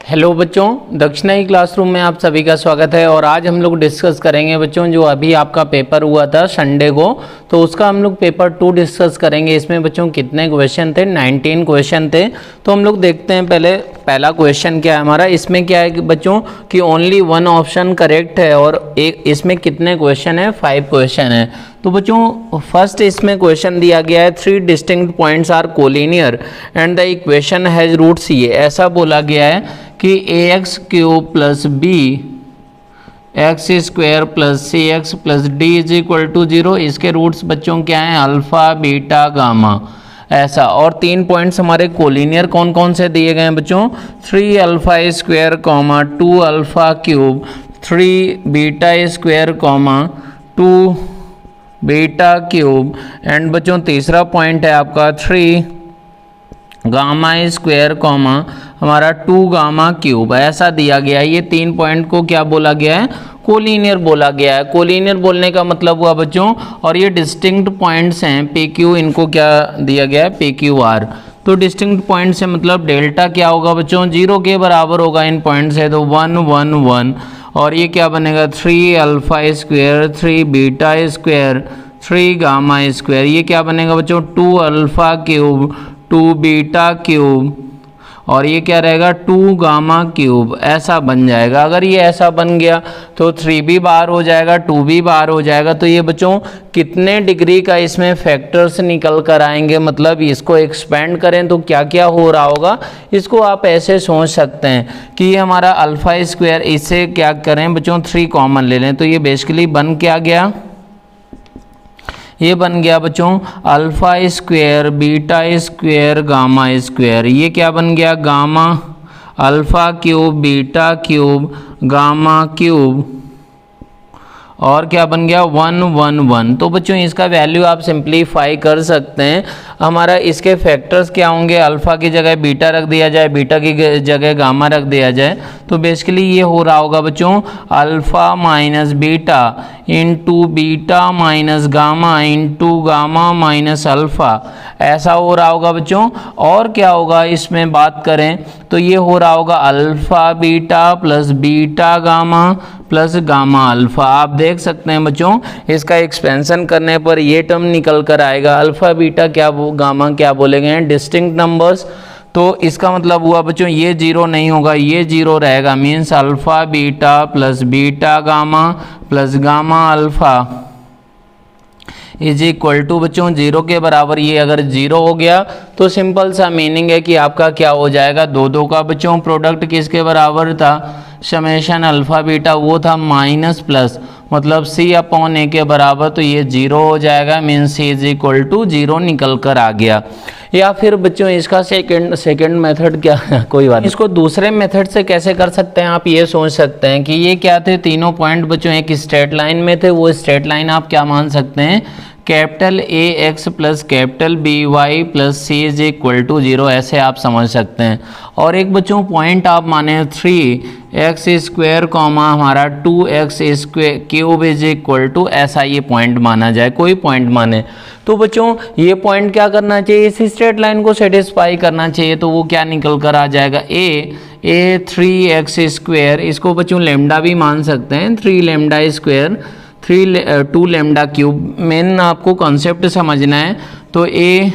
Hello बच्चों, दक्षिणाई classroom में आप सभी का स्वागत है। और आज हम लोग डिस्कस करेंगे बच्चों जो अभी आपका पेपर हुआ था संडे को, तो उसका हम लोग पेपर 2 डिस्कस करेंगे। इसमें बच्चों कितने क्वेश्चन थे? 19 क्वेश्चन थे। तो हम लोग देखते हैं पहला क्वेश्चन क्या है हमारा। इसमें क्या है कि बच्चों कि ओनली वन ऑप्शन करेक्ट है और एक इसमें कितने क्वेश्चन है? 5 क्वेश्चन है। तो बच्चों फर्स्ट इसमें क्वेश्चन दिया गया है 3 distinct points are collinear and the equation has roots. ये ऐसा बोला गया है कि ax cube plus B x square plus c x plus d is equal to 0। इसके रूट्स बच्चों क्या हैं? अल्फा बीटा गामा, ऐसा। और 3 पॉइंट्स हमारे कोलिनियर कौन कौन से दिए गए हैं बच्चों? 3 alpha square comma 2 alpha cube, 3 beta square comma 2 beta cube, and बच्चों तीसरा पॉइंट है आपका 3 गामा स्क्वायर कॉमा हमारा 2 गामा क्यूब, ऐसा दिया गया है। ये 3 पॉइंट को क्या बोला गया है? कोलिनियर बोला गया है। कोलिनियर बोलने का मतलब हुआ बच्चों, और ये डिस्टिंक्ट पॉइंट्स हैं पी क्यू, इनको क्या दिया गया है? P Q are. तो डिस्टिंक्ट पॉइंट से मतलब डेल्टा क्या होगा बच्चों? 0 के बराबर होगा इन पॉइंट से, तो 1 1 1। और ये क्या बनेगा? 3 alpha square, 3 beta square, 3 gamma square. ये क्या बनेगा बच्चों? 2 अल्फा क्यूब, 2 बीटा क्यूब, और ये क्या रहेगा? 2 गामा क्यूब, ऐसा बन जाएगा। अगर ये ऐसा बन गया तो 3 भी बाहर हो जाएगा, 2 भी बाहर हो जाएगा। तो ये बच्चों कितने डिग्री का इसमें फैक्टर्स निकल कर आएंगे, मतलब इसको एक्सपेंड करें तो क्या क्या हो रहा होगा, इसको आप ऐसे सोच सकते हैं कि ये हमारा अल्फा स्क्वायर, इससे क्या करें बच्चों? 3 कॉमन ले लें, तो ये बेसिकली बन क्या गया? ये बन गया बच्चों alpha square beta square gamma square. ये क्या बन गया? Gamma alpha cube beta cube gamma cube, और क्या बन गया? 1 1 1। तो बच्चों इसका वैल्यू आप सिंप्लीफाई कर सकते हैं। हमारा इसके फैक्टर्स क्या होंगे? अल्फा की जगह बीटा रख दिया जाए, बीटा की जगह गामा रख दिया जाए, तो बेसिकली ये हो रहा होगा बच्चों alpha minus beta into beta minus gamma into gamma minus alpha, ऐसा हो रहा होगा बच्चों। और क्या होगा इसमें बात करें तो ये हो रहा होगा alpha beta plus beta gamma plus gamma alpha. आप देख सकते हैं बच्चों इसका एक्सपेंशन करने पर ये टर्म निकल कर आएगा। अल्फा बीटा क्या गामा क्या बोले गए हैं? Distinct numbers. तो इसका मतलब हुआ बच्चों ये 0 नहीं होगा, ये 0 रहेगा। Means alpha beta plus beta gamma plus gamma alpha is equal to बच्चों 0 के बराबर। ये अगर 0 हो गया तो सिंपल सा मीनिंग है कि आपका क्या हो जाएगा? 2 का बच्चों प्रोडक्ट किसके बराबर था? समेशन अल्फा बीटा, वो था माइनस प्लस, मतलब सी अपॉन ए के बराबर। तो ये 0 हो जाएगा, means c is equal to 0 निकल कर आ गया। या फिर बच्चों इसका सेकंड मेथड क्या है? कोई बात नहीं, इसको दूसरे मेथड से कैसे कर सकते हैं? आप ये सोच सकते हैं कि ये क्या थे? तीनों पॉइंट बच्चों एक स्ट्रेट लाइन में थे। वो स्ट्रेट लाइन आप क्या मान सकते हैं? Capital A x plus capital B y plus c is equal to 0, ऐसे आप समझ सकते हैं। और एक बच्चों पॉइंट आप माने 3 एक्स स्क्वायर कॉमा हमारा 2 x square cube is equal to, ऐसा ये पॉइंट माना जाए, कोई पॉइंट माने। तो बच्चों ये पॉइंट क्या करना चाहिए? इस स्ट्रेट लाइन को सेटिस्फाई करना चाहिए। तो वो क्या निकल कर आ जाएगा? ए 3 एक्स स्क्वायर, इसको बच्चों लेमडा भी मान सकते हैं, 3 lambda square 2 lambda cube. Main आपको कॉन्सेप्ट समझना है। तो A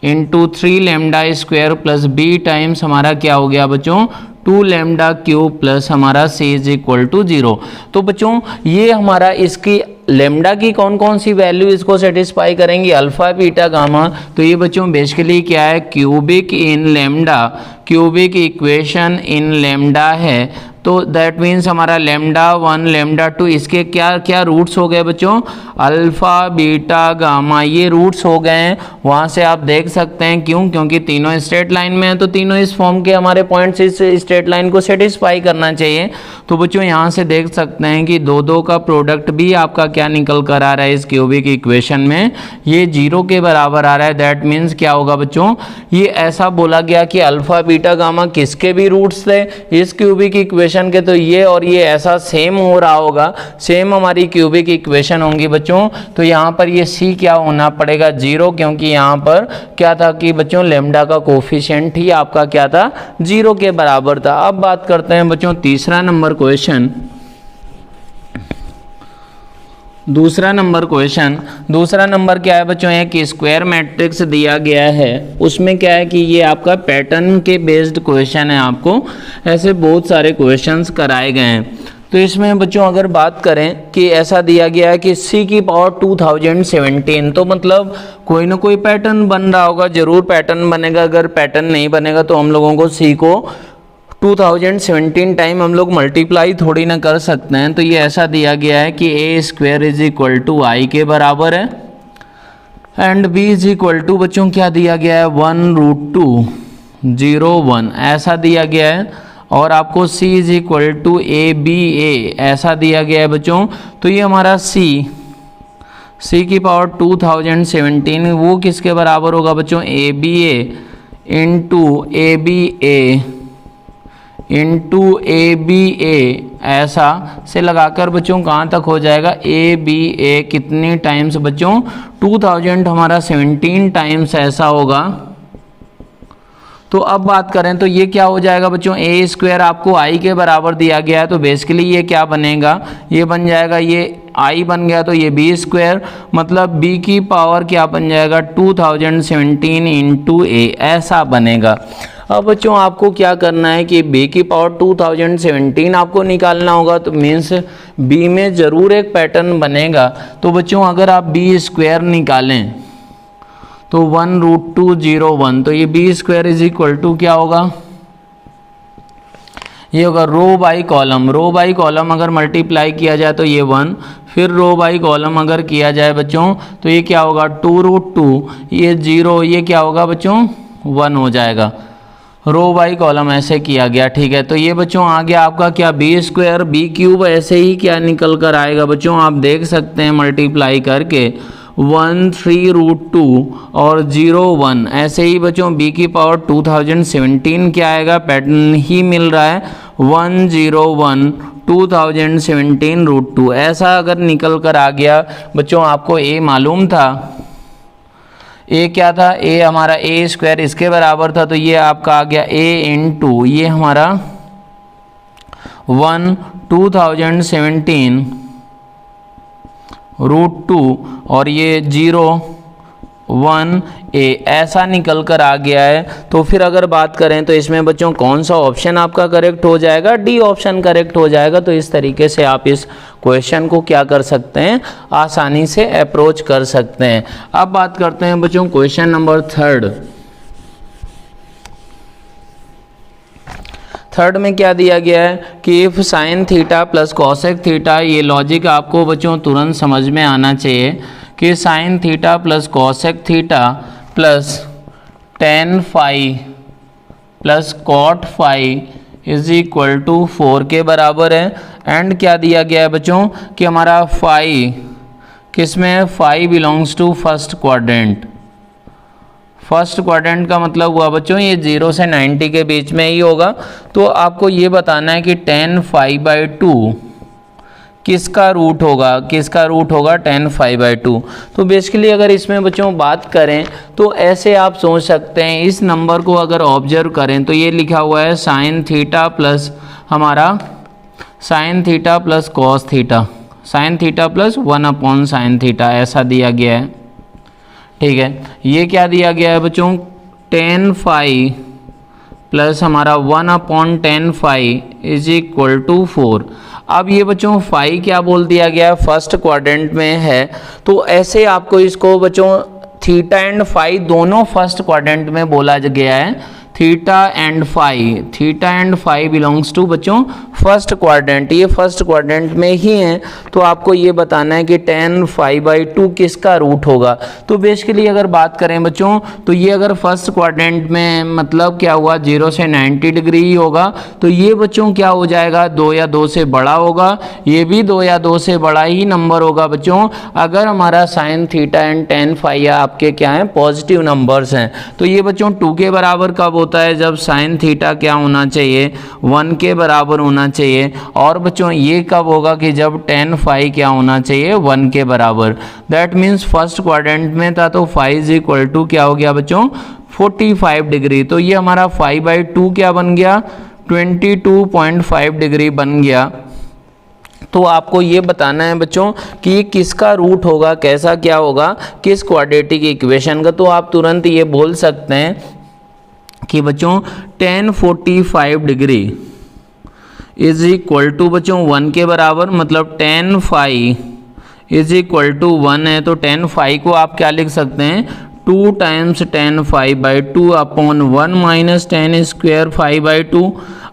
into 3 lambda square plus B times हमारा क्या हो गया बच्चों? 2 लेमडा क्यूब प्लस हमारा सी इज इक्वल टू 0। तो बच्चों ये हमारा इसकी लेमडा की कौन कौन सी वैल्यू इसको सेटिस्फाई करेंगी? Alpha beta gamma. तो ये बच्चों बेसिकली क्या है? Cubic in lambda, cubic equation in lambda है। तो दैट मीन्स हमारा लेमडा 1 लेमडा 2, इसके क्या क्या रूट्स हो गए बच्चों? अल्फा बीटा गामा, ये रूट्स हो गए हैं। वहाँ से आप देख सकते हैं क्यों? क्योंकि तीनों स्ट्रेट लाइन में है, तो तीनों इस फॉर्म के हमारे पॉइंट्स इस स्ट्रेट लाइन को सेटिस्फाई करना चाहिए। तो बच्चों यहाँ से देख सकते हैं कि 2 का प्रोडक्ट भी आपका क्या निकल कर आ रहा है इस क्यूबिक इक्वेशन में? ये 0 के बराबर आ रहा है। दैट मीन्स क्या होगा बच्चों? ये ऐसा बोला गया कि अल्फा बीटा गामा किसके भी रूट्स थे? इस क्यूबिक इक्वेशन इक्वेशन के, तो ये और ये ऐसा सेम हो रहा होगा, सेम हमारी क्यूबिक इक्वेशन होंगी बच्चों। तो यहाँ पर ये सी क्या होना पड़ेगा 0, क्योंकि यहाँ पर क्या था कि बच्चों लैम्डा का कोफिशिएंट ही आपका क्या था 0 के बराबर था। अब बात करते हैं बच्चों तीसरा नंबर क्वेश्चन। दूसरा नंबर क्या है बच्चों, एक स्क्वायर मैट्रिक्स दिया गया है, उसमें क्या है कि ये आपका पैटर्न के बेस्ड क्वेश्चन है, आपको ऐसे बहुत सारे क्वेश्चंस कराए गए हैं। तो इसमें बच्चों अगर बात करें कि ऐसा दिया गया है कि c की पावर 2017, तो मतलब कोई ना कोई पैटर्न बन रहा होगा, जरूर पैटर्न बनेगा। अगर पैटर्न नहीं बनेगा तो हम लोगों को c को 2017 टाइम हम लोग मल्टीप्लाई थोड़ी ना कर सकते हैं। तो ये ऐसा दिया गया है कि a square is equal to I के बराबर है, and b is equal to बच्चों क्या दिया गया है 1√201 ऐसा दिया गया है, और आपको c is equal to ABA ऐसा दिया गया है बच्चों। तो ये हमारा c की पावर 2017 वो किसके बराबर होगा बच्चों, इंटू ABA ऐसा से लगाकर बच्चों कहाँ तक हो जाएगा, ABA कितनी टाइम्स बच्चों 2000 हमारा 17 टाइम्स ऐसा होगा। तो अब बात करें तो ये क्या हो जाएगा बच्चों, a स्क्वायर आपको i के बराबर दिया गया है, तो बेसिकली ये क्या बनेगा, ये बन जाएगा, ये i बन गया तो ये b स्क्वायर, मतलब b की पावर क्या बन जाएगा 2017 इंटू a ऐसा बनेगा। अब बच्चों आपको क्या करना है कि b की पावर 2017 आपको निकालना होगा, तो मीन्स b में ज़रूर एक पैटर्न बनेगा। तो बच्चों अगर आप b स्क्वायर निकालें तो 1√201, तो ये b square is equal to क्या होगा, ये होगा रो बाई कॉलम अगर मल्टीप्लाई किया जाए तो ये 1, फिर रो बाई कॉलम अगर किया जाए बच्चों तो ये क्या होगा 2√2, ये 0, ये क्या होगा बच्चों 1 हो जाएगा। रो बाई कॉलम ऐसे किया गया, ठीक है। तो ये बच्चों आ गया आपका क्या b स्क्वायर, b क्यूब ऐसे ही क्या निकल कर आएगा बच्चों, आप देख सकते हैं मल्टीप्लाई करके 1/3√2 और 0 1 ऐसे ही बच्चों b की पावर 2017 क्या आएगा, पैटर्न ही मिल रहा है 101 2017√2 ऐसा अगर निकल कर आ गया बच्चों। आपको a मालूम था, a क्या था, a हमारा a स्क्वायर इसके बराबर था, तो ये आपका आ गया a इंटू ये हमारा 2017√2 और ये 0 1 a ऐसा निकल कर आ गया है। तो फिर अगर बात करें तो इसमें बच्चों कौन सा ऑप्शन आपका करेक्ट हो जाएगा, डी ऑप्शन करेक्ट हो जाएगा। तो इस तरीके से आप इस क्वेश्चन को क्या कर सकते हैं, आसानी से अप्रोच कर सकते हैं। अब बात करते हैं बच्चों क्वेश्चन नंबर थर्ड में क्या दिया गया है कि if sine theta plus cosec theta, ये लॉजिक आपको बच्चों तुरंत समझ में आना चाहिए कि sine theta plus cosec theta plus tan phi plus cot phi is equal to 4 के बराबर है। एंड क्या दिया गया है बच्चों कि हमारा फाई किसमें, phi belongs to first quadrant. First quadrant का मतलब हुआ बच्चों ये 0 से 90 के बीच में ही होगा। तो आपको ये बताना है कि tan π/2 किसका रूट होगा, tan π/2। तो बेसिकली अगर इसमें बच्चों बात करें तो ऐसे आप सोच सकते हैं, इस नंबर को अगर ऑब्जर्व करें तो ये लिखा हुआ है साइन थीटा प्लस हमारा sine theta plus cos theta, sign theta plus 1/sin theta ऐसा दिया गया है, ठीक है। ये क्या दिया गया है बच्चों, tan फाई प्लस हमारा 1/tan phi is equal to 4। अब ये बच्चों फाई क्या बोल दिया गया है, फर्स्ट क्वाड्रेंट में है, तो ऐसे आपको इसको बच्चों थीटा एंड फाई दोनों फर्स्ट क्वाड्रेंट में बोला गया है। Theta and phi belongs to बच्चों फर्स्ट क्वाड्रेंट, ये फर्स्ट क्वाड्रेंट में ही है। तो आपको ये बताना है कि tan π/2 किसका रूट होगा। तो बेसिकली अगर बात करें बच्चों तो ये अगर फर्स्ट क्वाड्रेंट में मतलब क्या हुआ 0 से 90 डिग्री ही होगा, तो ये बच्चों क्या हो जाएगा 2 या 2 से बड़ा होगा, ये भी 2 या 2 से बड़ा ही नंबर होगा बच्चों। अगर हमारा sine theta and tan phi आपके क्या हैं, पॉजिटिव नंबर्स हैं। तो ये बच्चों 2 के बराबर कब होता है जब साइन थीटा क्या होना चाहिए, 1 के बराबर होना चाहिए। और बच्चों ये कब होगा कि जब टेन फाई क्या होना चाहिए, 1 के बराबर। दैट मीन्स फर्स्ट क्वाड्रेंट में था तो फाई इज इक्वल टू क्या हो गया बच्चों, 45 डिग्री। तो ये हमारा 5/2 क्या बन गया, 22.5 डिग्री बन गया। तो आपको ये बताना है बच्चों कि ये किसका रूट होगा, कैसा क्या होगा, किस क्वाड्रेटिक इक्वेशन का। तो आप तुरंत ये बोल सकते हैं कि बच्चों tan 45 degree is equal to बच्चों 1 के बराबर, मतलब tan phi is equal to 1 है। तो tan फाई को आप क्या लिख सकते हैं, 2 times tan phi by 2 upon 1 minus tan square phi by 2।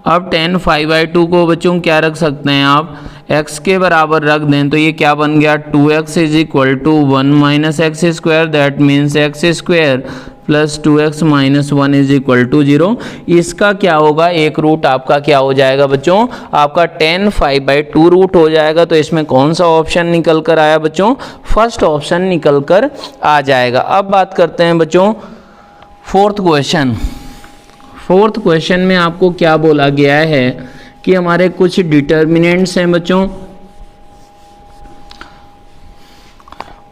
अब tan फाई बाई 2 को बच्चों क्या रख सकते हैं आप, x के बराबर रख दें तो ये क्या बन गया, 2x is equal to 1 minus x square. That means x square plus 2x minus 1 is equal to 0। इसका क्या होगा, एक रूट आपका क्या हो जाएगा बच्चों, आपका tan 5/2 रूट हो जाएगा। तो इसमें कौन सा ऑप्शन निकल कर आया बच्चों, फर्स्ट ऑप्शन निकल कर आ जाएगा। अब बात करते हैं बच्चों फोर्थ क्वेश्चन। फोर्थ क्वेश्चन में आपको क्या बोला गया है कि हमारे कुछ डिटर्मिनेंट्स हैं बच्चों,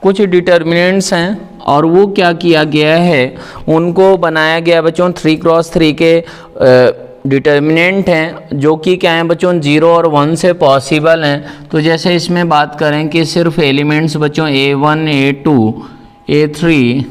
कुछ डिटर्मिनेंट्स हैं और वो क्या किया गया है, उनको बनाया गया बच्चों 3x3 के डिटर्मिनेंट हैं जो कि क्या हैं बच्चों 0 और 1 से पॉसिबल हैं। तो जैसे इसमें बात करें कि सिर्फ एलिमेंट्स बच्चों A1 A2 A3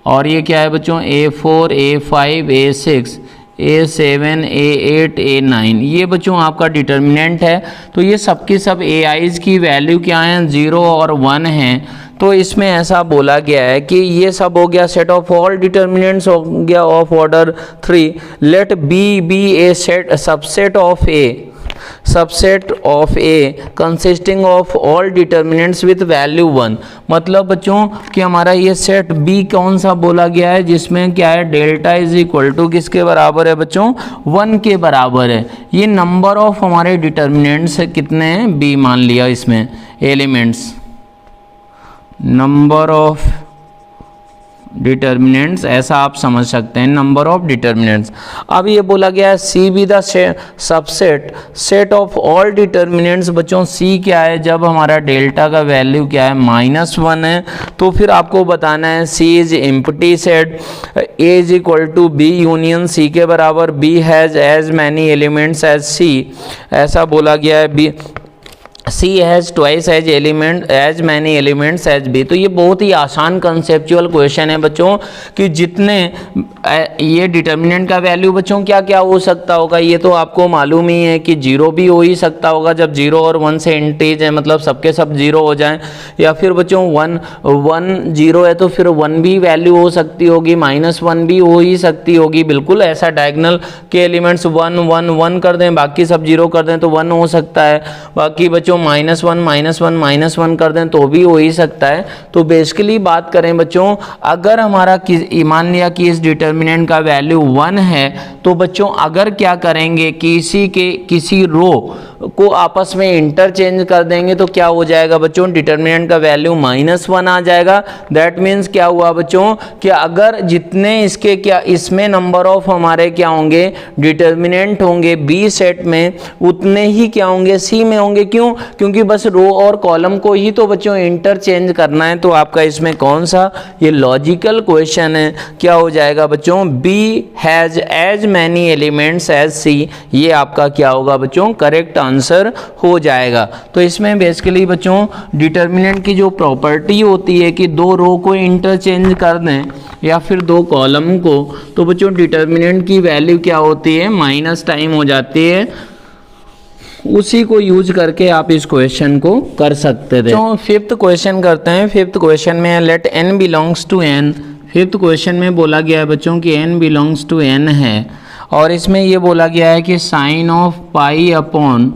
और ये क्या है बच्चों A4 A5 A6 A7 A8 A9, ये बच्चों आपका डिटर्मिनेंट है। तो ये सबकी सब AIs की वैल्यू क्या है, 0 और 1 हैं। तो इसमें ऐसा बोला गया है कि ये सब हो गया सेट ऑफ ऑल डिटर्मिनेंट्स हो गया of order 3। Let B be a set subset of A consisting of all determinants with value 1। मतलब बच्चों कि हमारा ये सेट बी कौन सा बोला गया है, जिसमें क्या है डेल्टा इज इक्वल टू किसके बराबर है बच्चों, 1 के बराबर है। ये नंबर ऑफ हमारे डिटर्मिनेंट्स कितने हैं, बी मान लिया इसमें एलिमेंट्स, नंबर ऑफ डिटर्मिनेंट्स ऐसा आप समझ सकते हैं, नंबर ऑफ डिटर्मिनेंट्स। अब ये बोला गया है C be the subset set of all determinants. बच्चों सी क्या है, जब हमारा डेल्टा का वैल्यू क्या है -1 है तो फिर आपको बताना है C is empty set, A is equal to B union C के बराबर, B has as many elements as C, ऐसा बोला गया है। B C has twice as many elements as B। तो ये बहुत ही आसान कंसेप्चुअल क्वेश्चन है बच्चों कि जितने ये डिटर्मिनेंट का वैल्यू बच्चों क्या क्या हो सकता होगा, ये तो आपको मालूम ही है कि 0 भी हो ही सकता होगा जब 0 और 1 से इंटीज है, मतलब सबके सब 0 हो जाएं। या फिर बच्चों 1 0 है तो फिर 1 भी वैल्यू हो सकती होगी, -1 भी हो ही सकती होगी। बिल्कुल ऐसा डायगोनल के एलिमेंट्स 1 1 1 कर दें, बाकी सब 0 कर दें तो 1 हो सकता है। बाकी बच्चों -1 कर दें तो भी हो ही सकता है। तो बेसिकली बात करें बच्चों, अगर हमारा मान लिया कि इस डिटर्मिनेंट का वैल्यू 1 है तो बच्चों अगर क्या करेंगे किसी रो को आपस में इंटरचेंज कर देंगे तो क्या हो जाएगा बच्चों, डिटर्मिनेंट का वैल्यू -1 आ जाएगा। दैट मीन्स क्या हुआ बच्चों कि अगर जितने इसके क्या इसमें नंबर ऑफ हमारे क्या होंगे डिटर्मिनेंट होंगे बी सेट में, उतने ही क्या होंगे सी में होंगे। क्यों, क्योंकि बस रो और कॉलम को ही तो बच्चों इंटरचेंज करना है। तो आपका इसमें कौन सा ये लॉजिकल क्वेश्चन है, क्या हो जाएगा बच्चों, B has as many elements as C, ये आपका क्या होगा बच्चों करेक्ट आंसर हो जाएगा। तो इसमें बेसिकली बच्चों डिटर्मिनेंट की जो प्रॉपर्टी होती है कि 2 रो को इंटरचेंज कर दें या फिर 2 कॉलम को, तो बच्चों डिटर्मिनेंट की वैल्यू क्या होती है, माइनस टाइम हो जाती है। उसी को यूज करके आप इस क्वेश्चन को कर सकते थे। तो फिफ्थ क्वेश्चन करते हैं। फिफ्थ क्वेश्चन में let n belongs to n। Fifth question में बोला गया है बच्चों कि n बिलोंग्स टू n है और इसमें ये बोला गया है कि sine of pi upon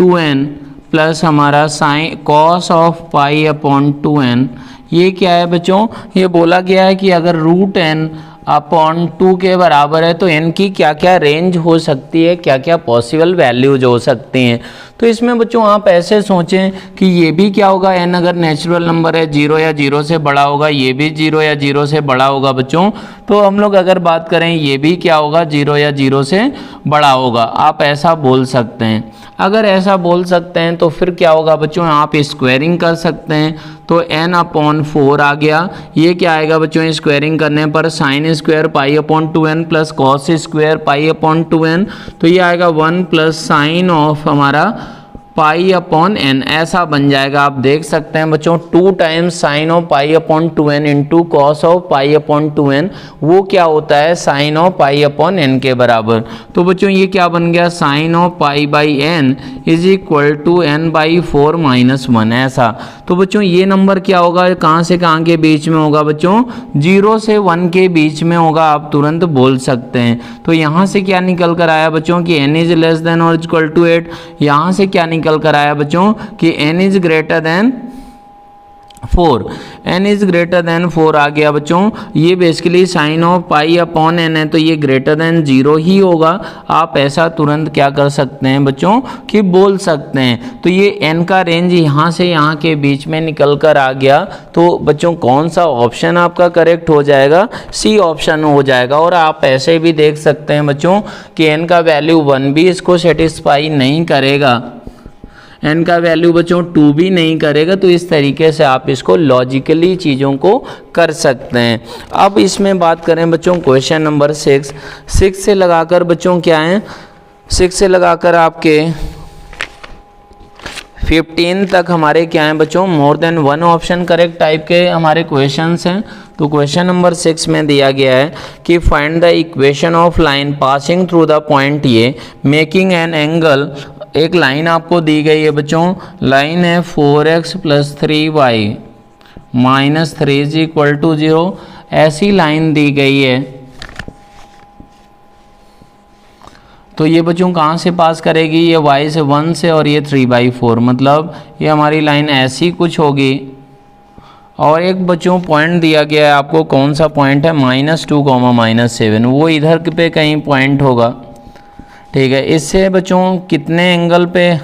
2n plus हमारा sine cos of pi upon 2n। ये क्या है बच्चों, ये बोला गया है कि अगर √n अपॉन 2 के बराबर है, तो n की क्या क्या रेंज हो सकती है, क्या क्या पॉसिबल वैल्यूज हो सकती हैं। तो इसमें बच्चों आप ऐसे सोचें कि ये भी क्या होगा, n अगर नेचुरल नंबर है 0 या 0 से बड़ा होगा, ये भी 0 या 0 से बड़ा होगा बच्चों। तो हम लोग अगर बात करें ये भी क्या होगा, 0 या 0 से बड़ा होगा, आप ऐसा बोल सकते हैं। अगर ऐसा बोल सकते हैं तो फिर क्या होगा बच्चों, आप स्क्वायरिंग कर सकते हैं। तो n अपॉन 4 आ गया, ये क्या आएगा बच्चों, स्क्वायरिंग करने पर sine square pi upon 2n plus cos square pi upon 2n, तो ये आएगा 1 प्लस साइन ऑफ हमारा पाई अपॉन n, ऐसा बन जाएगा। आप देख सकते हैं बच्चों 2 times sine of pi upon 2n into cos of pi upon 2n, वो क्या होता है, sine of pi upon n के बराबर। तो बच्चों ये क्या बन गया, sine of pi by n is equal to n by 4 minus 1, ऐसा। तो बच्चों ये नंबर क्या होगा, कहाँ से कहाँ के बीच में होगा बच्चों, 0 से 1 के बीच में होगा, आप तुरंत बोल सकते हैं। तो यहाँ से क्या निकल कर आया बच्चों कि n इज लेस देन और इक्वल टू 8, यहाँ से क्या निकल कर आया बच्चों कि n is greater than 4, n is greater than 4 आ गया बच्चों। ये basically sine of pi upon n है, तो ये ग्रेटर देन 0 ही होगा। आप ऐसा तुरंत क्या कर सकते हैं बच्चों कि बोल सकते हैं। तो ये n का रेंज यहाँ से यहाँ के बीच में निकल कर आ गया। तो बच्चों कौन सा ऑप्शन आपका करेक्ट हो जाएगा, सी ऑप्शन हो जाएगा। और आप ऐसे भी देख सकते हैं बच्चों कि n का वैल्यू 1 भी इसको सेटिस्फाई नहीं करेगा, n का वैल्यू बच्चों 2 भी नहीं करेगा। तो इस तरीके से आप इसको लॉजिकली चीज़ों को कर सकते हैं। अब इसमें बात करें बच्चों क्वेश्चन नंबर 6 से लगाकर बच्चों क्या है, 6 से लगाकर आपके 15 तक हमारे क्या हैं बच्चों, more than 1 option correct type के हमारे क्वेश्चंस हैं। तो क्वेश्चन नंबर 6 में दिया गया है कि find the equation of line passing through the point A making an angle. एक लाइन आपको दी गई है बच्चों, लाइन है 4x plus 3y minus 3 is equal to 0, ऐसी लाइन दी गई है। तो ये बच्चों कहाँ से पास करेगी, ये y से 1 से और ये 3/4, मतलब ये हमारी लाइन ऐसी कुछ होगी। और एक बच्चों पॉइंट दिया गया है आपको, कौन सा पॉइंट है, -2, -7, वो इधर पे कहीं पॉइंट होगा, ठीक है। इससे बच्चों कितने एंगल पे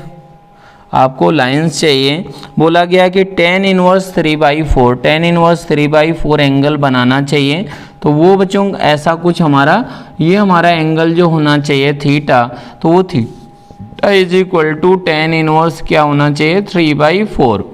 आपको लाइंस चाहिए, बोला गया कि tan inverse 3/4, tan inverse 3/4 angle बनाना चाहिए। तो वो बच्चों ऐसा कुछ हमारा, ये हमारा एंगल जो होना चाहिए थीटा, तो वो theta is equal to tan inverse क्या होना चाहिए, 3/4।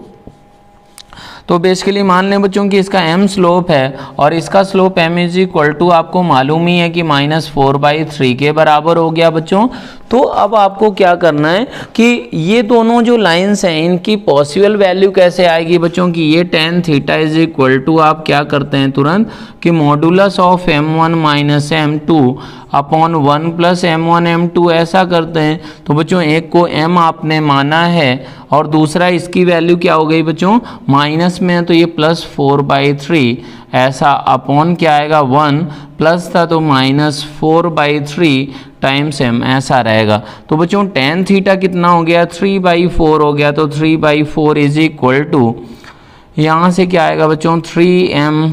तो बेसिकली मान लें बच्चों कि इसका m स्लोप है और इसका slope m is equal to आपको मालूम ही है कि -4/3 के बराबर हो गया बच्चों। तो अब आपको क्या करना है कि ये दोनों जो लाइंस हैं इनकी पॉसिबल वैल्यू कैसे आएगी बच्चों की, ये tan theta is equal to आप क्या करते हैं तुरंत कि modulus of m1 minus m2 upon 1 plus m1 m2 ऐसा करते हैं। तो बच्चों एक को m आपने माना है और दूसरा इसकी वैल्यू क्या हो गई बच्चों, माइनस में है तो ये +4/3 ऐसा, अपॉन क्या आएगा 1 प्लस था तो -4/3 टाइम्स m ऐसा रहेगा। तो बच्चों tan थीटा कितना हो गया, 3/4 हो गया। तो 3/4 इज इक्वल टू यहाँ से क्या आएगा बच्चों, 3m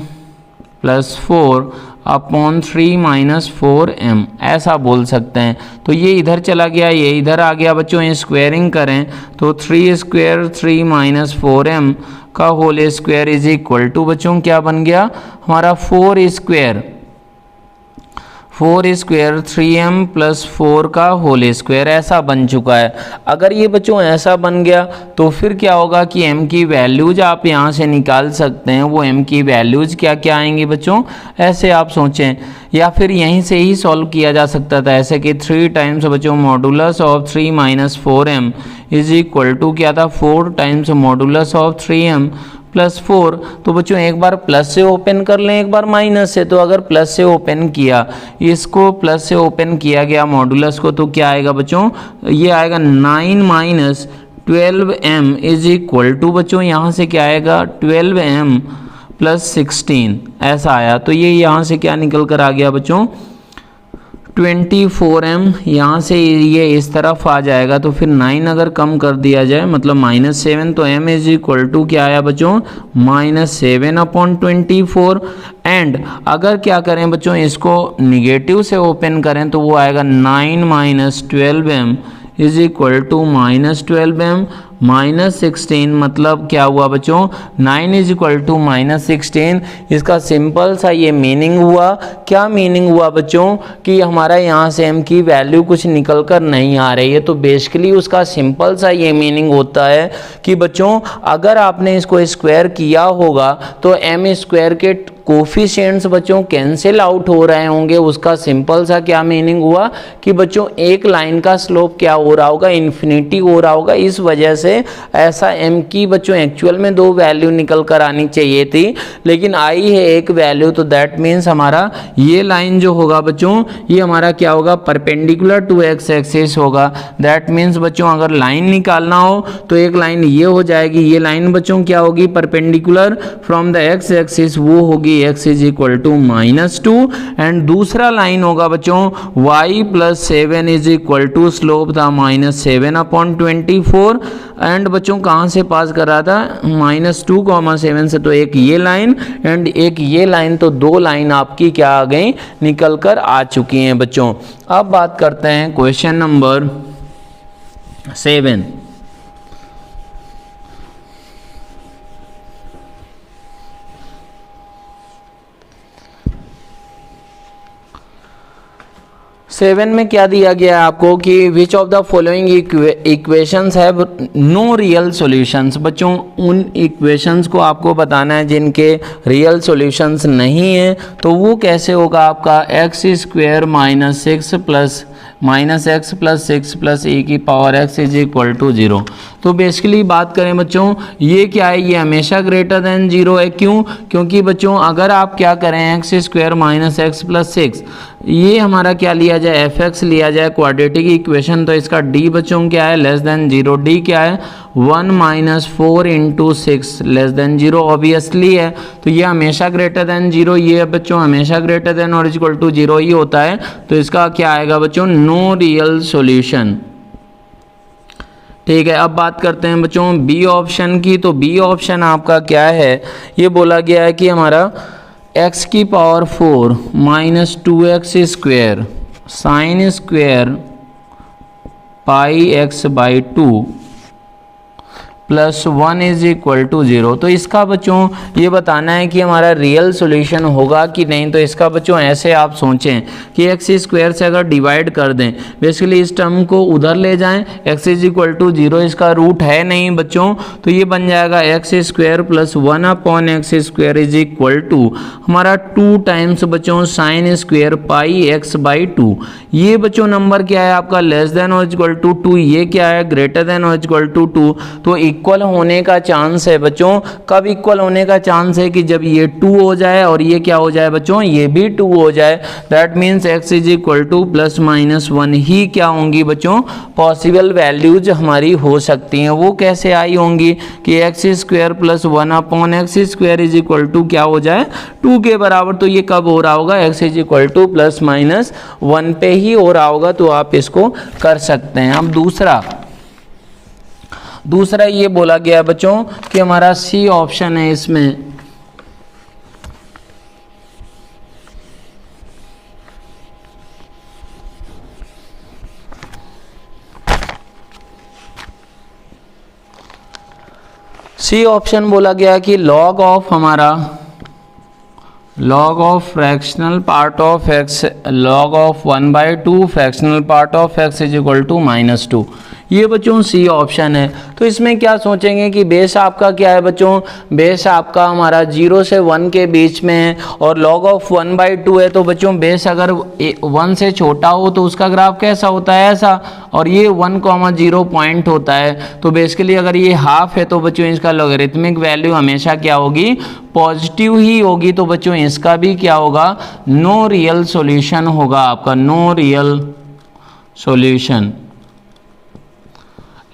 + 4 अपॉन 3 - 4m ऐसा बोल सकते हैं। तो ये इधर चला गया, ये इधर आ गया बच्चों, ये स्क्वायरिंग करें तो 3 स्क्वायर 3 - 4m का whole square is equal to बच्चों क्या बन गया हमारा 4 स्क्वायर 3m + 4 का होल स्क्वायर ऐसा बन चुका है। अगर ये बच्चों ऐसा बन गया तो फिर क्या होगा कि m की वैल्यूज आप यहाँ से निकाल सकते हैं। वो m की वैल्यूज क्या क्या आएंगी बच्चों, ऐसे आप सोचें, या फिर यहीं से ही सॉल्व किया जा सकता था ऐसे कि 3 टाइम्स बच्चों modulus of 3 - 4m is equal to क्या था 4 टाइम्स मॉडुलस ऑफ 3m + 4। तो बच्चों एक बार प्लस से ओपन कर लें, एक बार माइनस से। तो अगर प्लस से ओपन किया, इसको प्लस से ओपन किया गया मॉडुलस को, तो क्या आएगा बच्चों, ये आएगा 9 - 12m इज इक्वल टू बच्चों यहाँ से क्या आएगा 12m + 16 ऐसा आया। तो ये यहाँ से क्या निकल कर आ गया बच्चों 24m, यहाँ से ये इस तरफ आ जाएगा तो फिर 9 अगर कम कर दिया जाए मतलब -7, तो m इज इक्वल टू क्या आया बच्चों -7/24। एंड अगर क्या करें बच्चों इसको निगेटिव से ओपन करें तो वो आएगा 9 - 12m is equal to -12m -16, मतलब क्या हुआ बच्चों 9 इज इक्वल टू -16। इसका सिंपल सा ये मीनिंग हुआ। क्या मीनिंग हुआ बच्चों कि हमारा यहाँ से m की वैल्यू कुछ निकल कर नहीं आ रही है। तो बेसिकली उसका सिंपल सा ये मीनिंग होता है कि बच्चों अगर आपने इसको स्क्वायर किया होगा तो m स्क्वायर के कोफिशिएंट्स बच्चों कैंसिल आउट हो रहे होंगे। उसका सिंपल सा क्या मीनिंग हुआ कि बच्चों एक लाइन का स्लोप क्या हो रहा होगा, इन्फिनिटी हो रहा होगा। इस वजह से ऐसा m की बच्चों एक्चुअल में 2 वैल्यू निकल कर आनी चाहिए थी, लेकिन आई है एक वैल्यू। तो दैट मीन्स हमारा ये लाइन जो होगा बच्चों ये हमारा क्या होगा परपेंडिकुलर टू x एक्सिस होगा। दैट मीन्स बच्चों अगर लाइन निकालना हो तो एक लाइन ये हो जाएगी, ये लाइन बच्चों क्या होगी perpendicular from the x axis, वो होगी x is equal to -2। And दूसरा लाइन होगा बच्चों y + 7 is equal to slope था -7/24। एंड बच्चों कहाँ से पास कर रहा था -2, 7 से, तो एक ये लाइन एंड एक ये लाइन, तो 2 लाइन आपकी क्या आ गई निकल कर आ चुकी हैं बच्चों। अब बात करते हैं क्वेश्चन नंबर 7। सेवन में क्या दिया गया है आपको कि which of the following equations have no real solutions. बच्चों उन इक्वेशंस को आपको बताना है जिनके रियल सॉल्यूशंस नहीं है। तो वो कैसे होगा आपका x² - 6 प्लस -x + 6 + e की power x is equal to 0। तो बेसिकली बात करें बच्चों ये क्या है, ये हमेशा ग्रेटर देन 0 है। क्यों? क्योंकि बच्चों अगर आप क्या करें x² - x + 6, ये हमारा क्या लिया जाए fx लिया जाए क्वाड्रेटिक इक्वेशन, तो इसका d बच्चों क्या है लेस देन 0। d क्या है 1 - 4 × 6 लेस देन 0 ऑब्वियसली है। तो ये हमेशा ग्रेटर देन 0, ये बच्चों हमेशा ग्रेटर देन और इक्वल टू 0 ही होता है। तो इसका क्या आएगा बच्चों नो रियल सॉल्यूशन। ठीक है, अब बात करते हैं बच्चों बी ऑप्शन की। तो बी ऑप्शन आपका क्या है, ये बोला गया है कि हमारा x की power 4 - 2x² sin square πx/2 +1 is equal to 0। तो इसका बच्चों ये बताना है कि हमारा रियल सॉल्यूशन होगा कि नहीं। तो इसका बच्चों ऐसे आप सोचें कि x² से अगर डिवाइड कर दें, बेसिकली इस टर्म को उधर ले जाएं, x इज इक्वल टू 0, इसका रूट है नहीं बच्चों, तो ये बन जाएगा x² + 1/x² is equal to हमारा 2 टाइम्स बच्चों sin स्क्वायर πx/2। ये बच्चों नंबर क्या है आपका लेस देन और इक्वल टू 2, ये क्या है ग्रेटर देन और इक्वल टू 2। तो इक्वल होने का चांस है बच्चों, कब इक्वल होने का चांस है कि जब ये 2 हो जाए और ये क्या हो जाए बच्चों ये भी 2 हो जाए। That means x is equal to +-1 ही क्या होंगी बच्चों पॉसिबल वैल्यूज हमारी हो सकती हैं। वो कैसे आई होंगी कि x² + 1/x² is equal to क्या हो जाए 2 के बराबर। तो ये कब हो रहा होगा x इज इक्वल टू +-1 पे ही हो रहा होगा। तो आप इसको कर सकते हैं। अब दूसरा ये बोला गया है बच्चों कि हमारा सी ऑप्शन है, इसमें सी ऑप्शन बोला गया कि log of fractional part of x log of 1/2 fractional part of x is equal to -2। ये बच्चों सी ऑप्शन है। तो इसमें क्या सोचेंगे कि बेस आपका क्या है बच्चों, बेस आपका हमारा 0 से 1 के बीच में है और log ऑफ 1/2 है। तो बच्चों बेस अगर 1 से छोटा हो तो उसका ग्राफ कैसा होता है ऐसा, और ये 1,0 पॉइंट होता है। तो बेसिकली अगर ये हाफ है तो बच्चों इसका लॉगरिथमिक वैल्यू हमेशा क्या होगी पॉजिटिव ही होगी। तो बच्चों इसका भी क्या होगा नो रियल सॉल्यूशन होगा आपका, नो रियल सॉल्यूशन।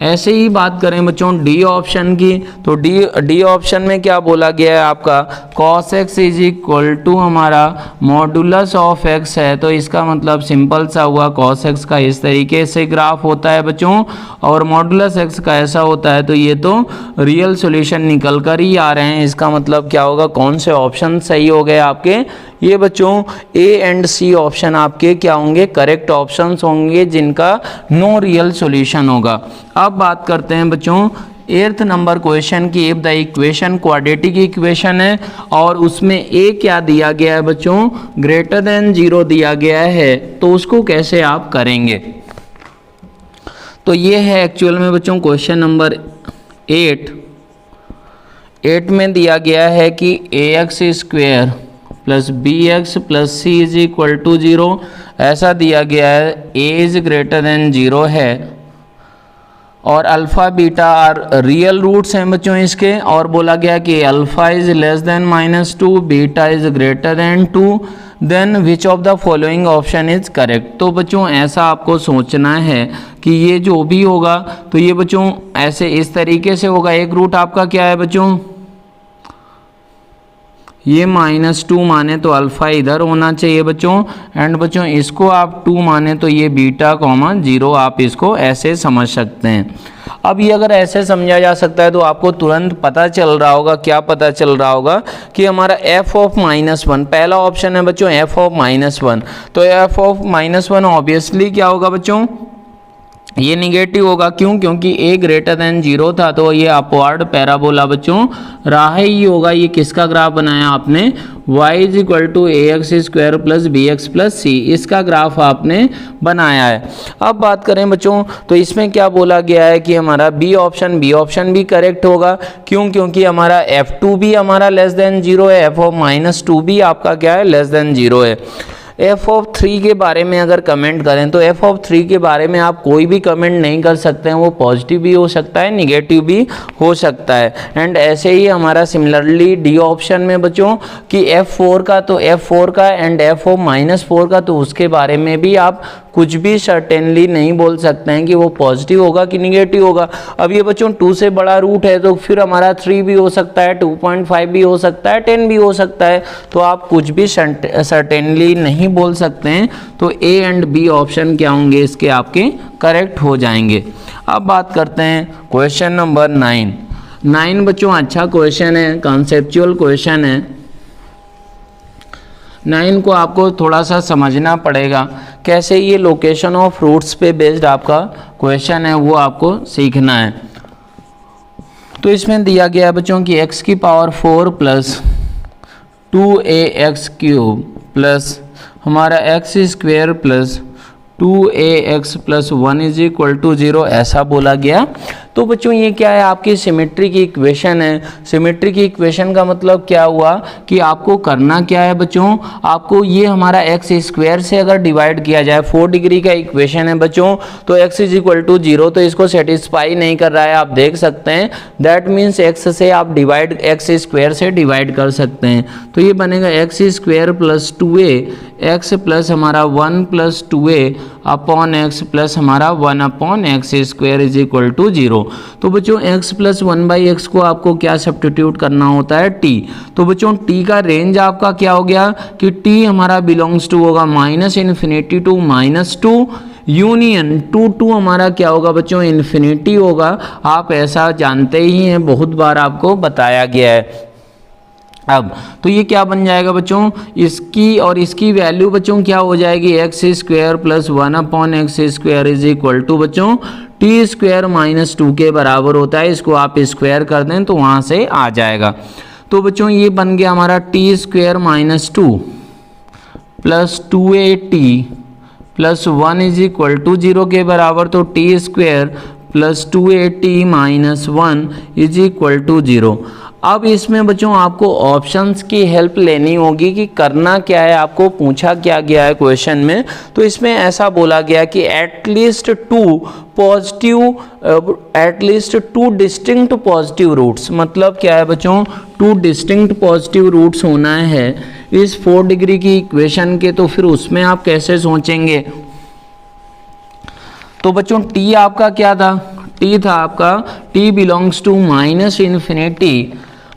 ऐसे ही बात करें बच्चों डी ऑप्शन की, तो डी ऑप्शन में क्या बोला गया है आपका cos x is equal to हमारा मॉडुलस ऑफ x है, तो इसका मतलब सिंपल सा हुआ cos x का इस तरीके से ग्राफ होता है बच्चों, और मॉडुलस x का ऐसा होता है, तो ये तो रियल सॉल्यूशन निकल कर ही आ रहे हैं। इसका मतलब क्या होगा, कौन से ऑप्शन सही हो गए आपके, ये बच्चों ए एंड सी ऑप्शन आपके क्या होंगे, करेक्ट ऑप्शंस होंगे जिनका नो रियल सॉल्यूशन होगा। अब बात करते हैं बच्चों 8th नंबर क्वेश्चन की। If the equation quadratic equation है और उसमें ए क्या दिया गया है बच्चों, ग्रेटर देन 0 दिया गया है, तो उसको कैसे आप करेंगे। तो ये है एक्चुअल में बच्चों क्वेश्चन नंबर 8 में दिया गया है कि ax square plus B x plus c is equal to 0, ऐसा दिया गया है। a इज ग्रेटर देन 0 है और alpha beta are real roots हैं बच्चों इसके, और बोला गया कि alpha is less than -2, beta is greater than 2, then which of the following option is correct. तो बच्चों ऐसा आपको सोचना है कि ये जो भी होगा, तो ये बच्चों ऐसे इस तरीके से होगा। एक रूट आपका क्या है बच्चों, ये -2 माने तो अल्फ़ा इधर होना चाहिए बच्चों, एंड बच्चों इसको आप 2 माने तो ये बीटा कॉमा 0, आप इसको ऐसे समझ सकते हैं। अब ये अगर ऐसे समझा जा सकता है तो आपको तुरंत पता चल रहा होगा, क्या पता चल रहा होगा कि हमारा f ऑफ -1, पहला ऑप्शन है बच्चों f ऑफ -1, तो f ऑफ -1 ऑब्वियसली क्या होगा बच्चों, ये निगेटिव होगा। क्यों, क्योंकि a ग्रेटर देन 0 था, तो ये अपवर्ड पैराबोला बच्चों रहा ही होगा। ये किसका ग्राफ बनाया आपने, y is equal to ax square plus B x plus C, इसका ग्राफ आपने बनाया है। अब बात करें बच्चों, तो इसमें क्या बोला गया है कि हमारा बी ऑप्शन भी करेक्ट होगा। क्यों, क्योंकि हमारा f2 भी हमारा लेस देन 0 है, f ऑफ -2 भी आपका क्या है, लेस देन 0 है। f ऑफ 3 के बारे में अगर कमेंट करें तो f ऑफ 3 के बारे में आप कोई भी कमेंट नहीं कर सकते हैं, वो पॉजिटिव भी हो सकता है, निगेटिव भी हो सकता है। एंड ऐसे ही हमारा सिमिलरली डी ऑप्शन में बच्चों कि f4 का, तो f4 का एंड f ऑफ -4 का, तो उसके बारे में भी आप कुछ भी सर्टेनली नहीं बोल सकते हैं कि वो पॉजिटिव होगा कि निगेटिव होगा। अब ये बच्चों 2 से बड़ा रूट है, तो फिर हमारा 3 भी हो सकता है, 2.5 भी हो सकता है, 10 भी हो सकता है, तो आप कुछ भी सर्टेनली नहीं बोल सकते हैं। तो ए एंड बी ऑप्शन क्या होंगे, इसके आपके करेक्ट हो जाएंगे। अब बात करते हैं क्वेश्चन नंबर 9 बच्चों अच्छा क्वेश्चन है, कॉन्सेप्चुअल क्वेश्चन है। 9 को आपको थोड़ा सा समझना पड़ेगा, कैसे ये लोकेशन ऑफ रूट्स पे बेस्ड आपका क्वेश्चन है, वो आपको सीखना है। तो इसमें दिया गया है बच्चों कि x की पावर 4 प्लस 2ax³ प्लस हमारा x square plus 2ax plus 1 is equal to 0, ऐसा बोला गया। तो बच्चों ये क्या है, आपकी सिमेट्री की इक्वेशन है। सिमेट्री की इक्वेशन का मतलब क्या हुआ कि आपको करना क्या है बच्चों, आपको ये हमारा एक्स स्क्वायर से अगर डिवाइड किया जाए, 4 डिग्री का इक्वेशन है बच्चों, तो x इज इक्वल टू 0, तो इसको सेटिस्फाई नहीं कर रहा है, आप देख सकते हैं। दैट मीन्स x से आप डिवाइड, एक्स स्क्वायर से डिवाइड कर सकते हैं, तो ये बनेगा x square plus 2a x plus हमारा 1 plus 2a upon x plus हमारा 1 upon x square is equal to 0। तो बच्चों x प्लस 1/x को आपको क्या सब्स्टिट्यूट करना होता है, t। तो बच्चों t का रेंज आपका क्या हो गया कि t हमारा बिलोंग्स टू होगा -∞ टू -2 यूनियन 2 हमारा क्या होगा बच्चों, इन्फिनिटी होगा। आप ऐसा जानते ही हैं, बहुत बार आपको बताया गया है। अब तो ये क्या बन जाएगा बच्चों, इसकी और इसकी वैल्यू बच्चों क्या हो जाएगी, x square plus 1 upon x square is equal to बच्चों टी स्क्वायर -2 के बराबर होता है। इसको आप स्क्वायर कर दें तो वहाँ से आ जाएगा। तो बच्चों ये बन गया हमारा t square -2 plus 2at plus 1 is equal to 0 के बराबर, तो t square plus 2at - 1 is equal to 0। अब इसमें बच्चों आपको ऑप्शंस की हेल्प लेनी होगी कि करना क्या है, आपको पूछा क्या गया है क्वेश्चन में। तो इसमें ऐसा बोला गया कि at least two distinct positive roots, मतलब क्या है बच्चों, 2 डिस्टिंक्ट पॉजिटिव रूट्स होना है इस 4 डिग्री की इक्वेशन के। तो फिर उसमें आप कैसे सोचेंगे, तो बच्चों t आपका क्या था, टी था आपका, t belongs to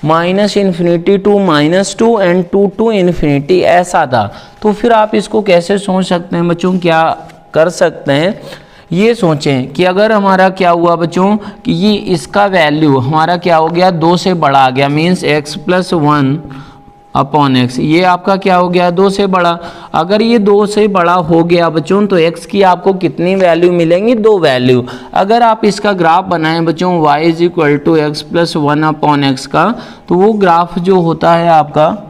minus infinity to -2 and 2 to infinity, ऐसा था। तो फिर आप इसको कैसे सोच सकते हैं बच्चों, क्या कर सकते हैं, ये सोचें कि अगर हमारा क्या हुआ बच्चों कि ये इसका वैल्यू हमारा क्या हो गया, 2 से बड़ा आ गया, मीन्स x + 1 अपॉन x, ये आपका क्या हो गया, 2 से बड़ा। अगर ये 2 से बड़ा हो गया बच्चों तो x की आपको कितनी वैल्यू मिलेंगी, 2 वैल्यू। अगर आप इसका ग्राफ बनाएं बच्चों y = x + 1 अपॉन x का, तो वो ग्राफ जो होता है आपका,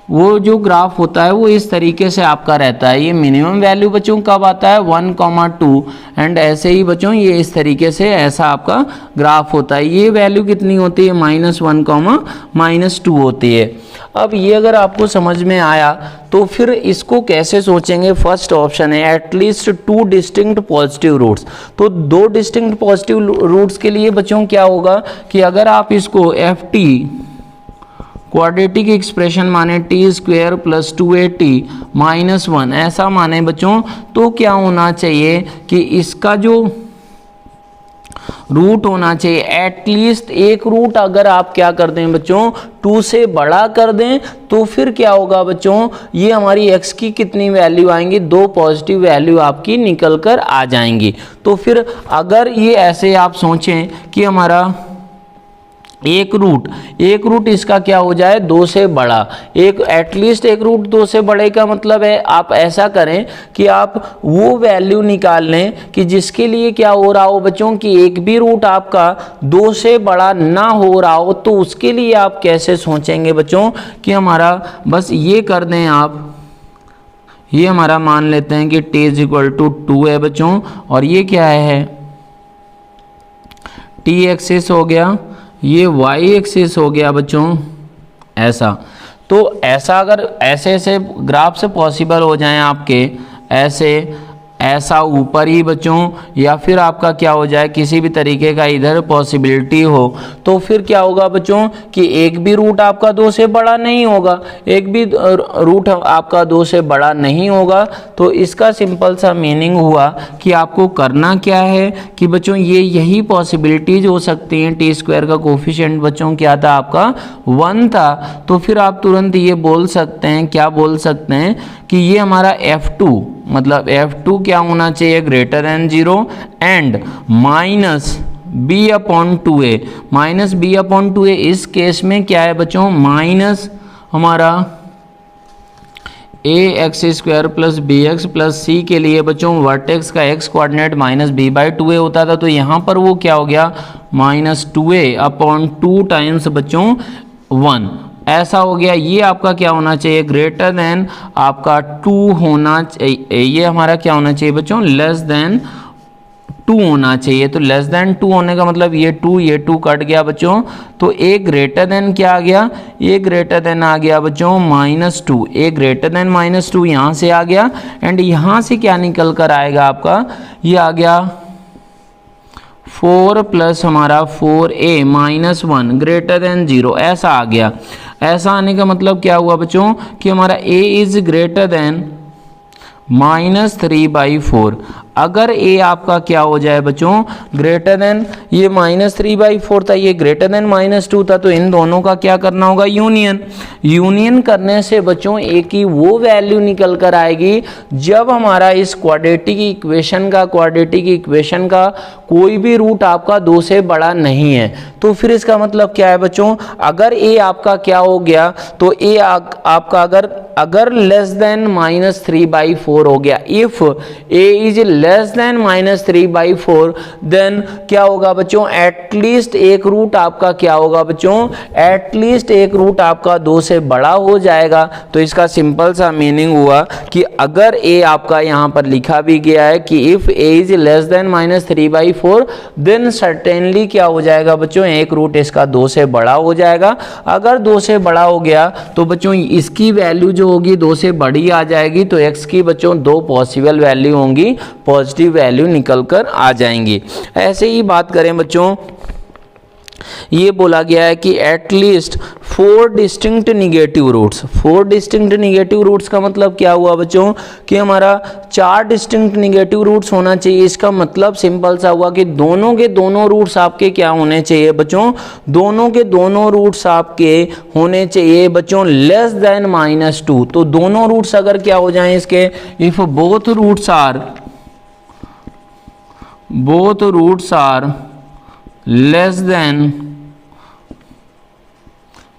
वो जो ग्राफ होता है वो इस तरीके से आपका रहता है। ये मिनिमम वैल्यू बच्चों कब आता है, 1,2 एंड ऐसे ही बच्चों ये इस तरीके से ऐसा आपका ग्राफ होता है। ये वैल्यू कितनी होती है, -1, -2 होती है। अब ये अगर आपको समझ में आया तो फिर इसको कैसे सोचेंगे। फर्स्ट ऑप्शन है एटलीस्ट 2 डिस्टिंक्ट पॉजिटिव रूट्स। तो 2 डिस्टिंक्ट पॉजिटिव रूट्स के लिए बच्चों क्या होगा कि अगर आप इसको ft क्वाड्रेटिक एक्सप्रेशन माने t² + 2at - 1 ऐसा माने बच्चों, तो क्या होना चाहिए कि इसका जो रूट होना चाहिए एटलीस्ट एक रूट, अगर आप क्या कर दें बच्चों 2 से बड़ा कर दें, तो फिर क्या होगा बच्चों, ये हमारी x की कितनी वैल्यू आएंगी, 2 पॉजिटिव वैल्यू आपकी निकल कर आ जाएंगी। तो फिर अगर ये ऐसे आप सोचें कि हमारा एक रूट इसका क्या हो जाए, 2 से बड़ा, एक एटलीस्ट एक रूट 2 से बड़े का मतलब है आप ऐसा करें कि आप वो वैल्यू निकाल लें कि जिसके लिए क्या हो रहा हो बच्चों कि एक भी रूट आपका 2 से बड़ा ना हो रहा हो। तो उसके लिए आप कैसे सोचेंगे बच्चों कि हमारा बस ये कर दें आप, ये हमारा मान लेते हैं कि t = 2 है बच्चों, और ये क्या है, t एक्सिस हो गया, ये y एक्सिस हो गया बच्चों, ऐसा। तो ऐसा अगर ऐसे ग्राफ से पॉसिबल हो जाए आपके, ऐसा ऊपर ही बच्चों, या फिर आपका क्या हो जाए किसी भी तरीके का इधर पॉसिबिलिटी हो, तो फिर क्या होगा बच्चों कि एक भी रूट आपका 2 से बड़ा नहीं होगा, एक भी रूट आपका 2 से बड़ा नहीं होगा। तो इसका सिंपल सा मीनिंग हुआ कि आपको करना क्या है कि बच्चों ये यही पॉसिबिलिटीज हो सकती हैं। t² का कोफिशिएंट बच्चों क्या था आपका, 1 था। तो फिर आप तुरंत ये बोल सकते हैं, क्या बोल सकते हैं कि ये हमारा f2 मतलब f2 क्या होना चाहिए, >0 एंड -b/2a। इस केस में क्या है बच्चों, माइनस हमारा ax² + bx + c के लिए बच्चों वर्टेक्स का x कोऑर्डिनेट -b/2a होता था। तो यहाँ पर वो क्या हो गया, -2a/2 टाइम्स बच्चों 1 ऐसा हो गया। ये आपका क्या होना चाहिए, ग्रेटर देन आपका 2 होना चाहिए, ये हमारा क्या होना चाहिए बच्चों, <2 होना चाहिए। तो <2 होने का मतलब ये 2 कट गया बच्चों, तो ए ग्रेटर देन क्या आ गया, ये ग्रेटर देन आ गया बच्चों -2, ए ग्रेटर देन -2 यहाँ से आ गया, एंड यहाँ से क्या निकल कर आएगा आपका, ये आ गया 4 प्लस हमारा 4a -1 ग्रेटर देन 0, ऐसा आ गया। ऐसा आने का मतलब क्या हुआ बच्चों कि हमारा a इज ग्रेटर देन -3/4। अगर a आपका क्या हो जाए बच्चों, ग्रेटर देन, ये -3/4 था, ये ग्रेटर देन -2 था, तो इन दोनों का क्या करना होगा, यूनियन करने से बच्चों a की वो वैल्यू निकल कर आएगी जब हमारा इस क्वाड्रेटिक इक्वेशन का कोई भी रूट आपका 2 से बड़ा नहीं है। तो फिर इसका मतलब क्या है बच्चों, अगर a आपका क्या हो गया, तो a आपका अगर लेस देन -3/4 हो गया, if a is less than -3/4, then क्या होगा बच्चों, एटलीस्ट एक रूट आपका क्या होगा बच्चों, एटलीस्ट एक रूट आपका 2 से बड़ा हो जाएगा। तो इसका सिंपल सा मीनिंग हुआ कि अगर a आपका यहाँ पर लिखा भी गया है कि if a is less than -3/4, then certainly क्या हो जाएगा बच्चों, एक रूट इसका 2 से बड़ा हो जाएगा। अगर 2 से बड़ा हो गया तो बच्चों इसकी वैल्यू जो होगी 2 से बड़ी आ जाएगी, तो x की बच्चों 2 पॉसिबल वैल्यू होंगी, पॉजिटिव वैल्यू निकल कर आ जाएंगी। ऐसे ही बात करें बच्चों, ये बोला गया है कि at least 4 distinct negative roots. 4 distinct negative roots का मतलब क्या हुआ बच्चों कि हमारा 4 डिस्टिंक्ट निगेटिव रूट्स होना चाहिए। इसका मतलब सिंपल सा हुआ कि दोनों के दोनों रूट्स आपके क्या होने चाहिए बच्चों, दोनों के दोनों रूट्स आपके होने चाहिए बच्चों लेस देन -2। तो दोनों रूट्स अगर क्या हो जाएं इसके, if both roots are less than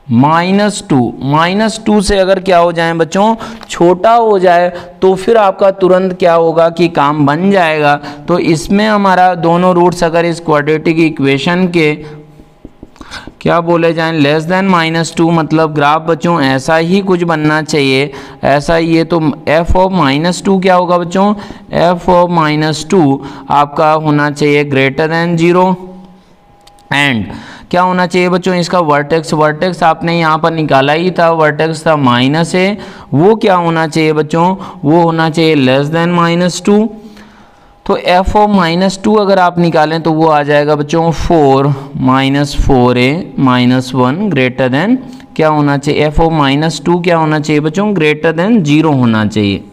-2 से अगर क्या हो जाए बच्चों छोटा हो जाए तो फिर आपका तुरंत क्या होगा कि काम बन जाएगा। तो इसमें हमारा दोनों रूट्स अगर इस क्वाड्रेटिक इक्वेशन के क्या बोले जाएं लेस देन -2, मतलब ग्राफ बच्चों ऐसा ही कुछ बनना चाहिए, ऐसा ही। ये तो f ऑफ -2 क्या होगा बच्चों, f ऑफ -2 आपका होना चाहिए ग्रेटर देन 0 एंड क्या होना चाहिए बच्चों इसका वर्टेक्स आपने यहाँ पर निकाला ही था, वर्टेक्स था -a, वो क्या होना चाहिए बच्चों, वो होना चाहिए लेस देन -2। तो f ऑफ -2 अगर आप निकालें तो वो आ जाएगा बच्चों 4 -4a -1 ग्रेटर देन क्या होना चाहिए, f ऑफ -2 क्या होना चाहिए बच्चों ग्रेटर देन 0 होना चाहिए,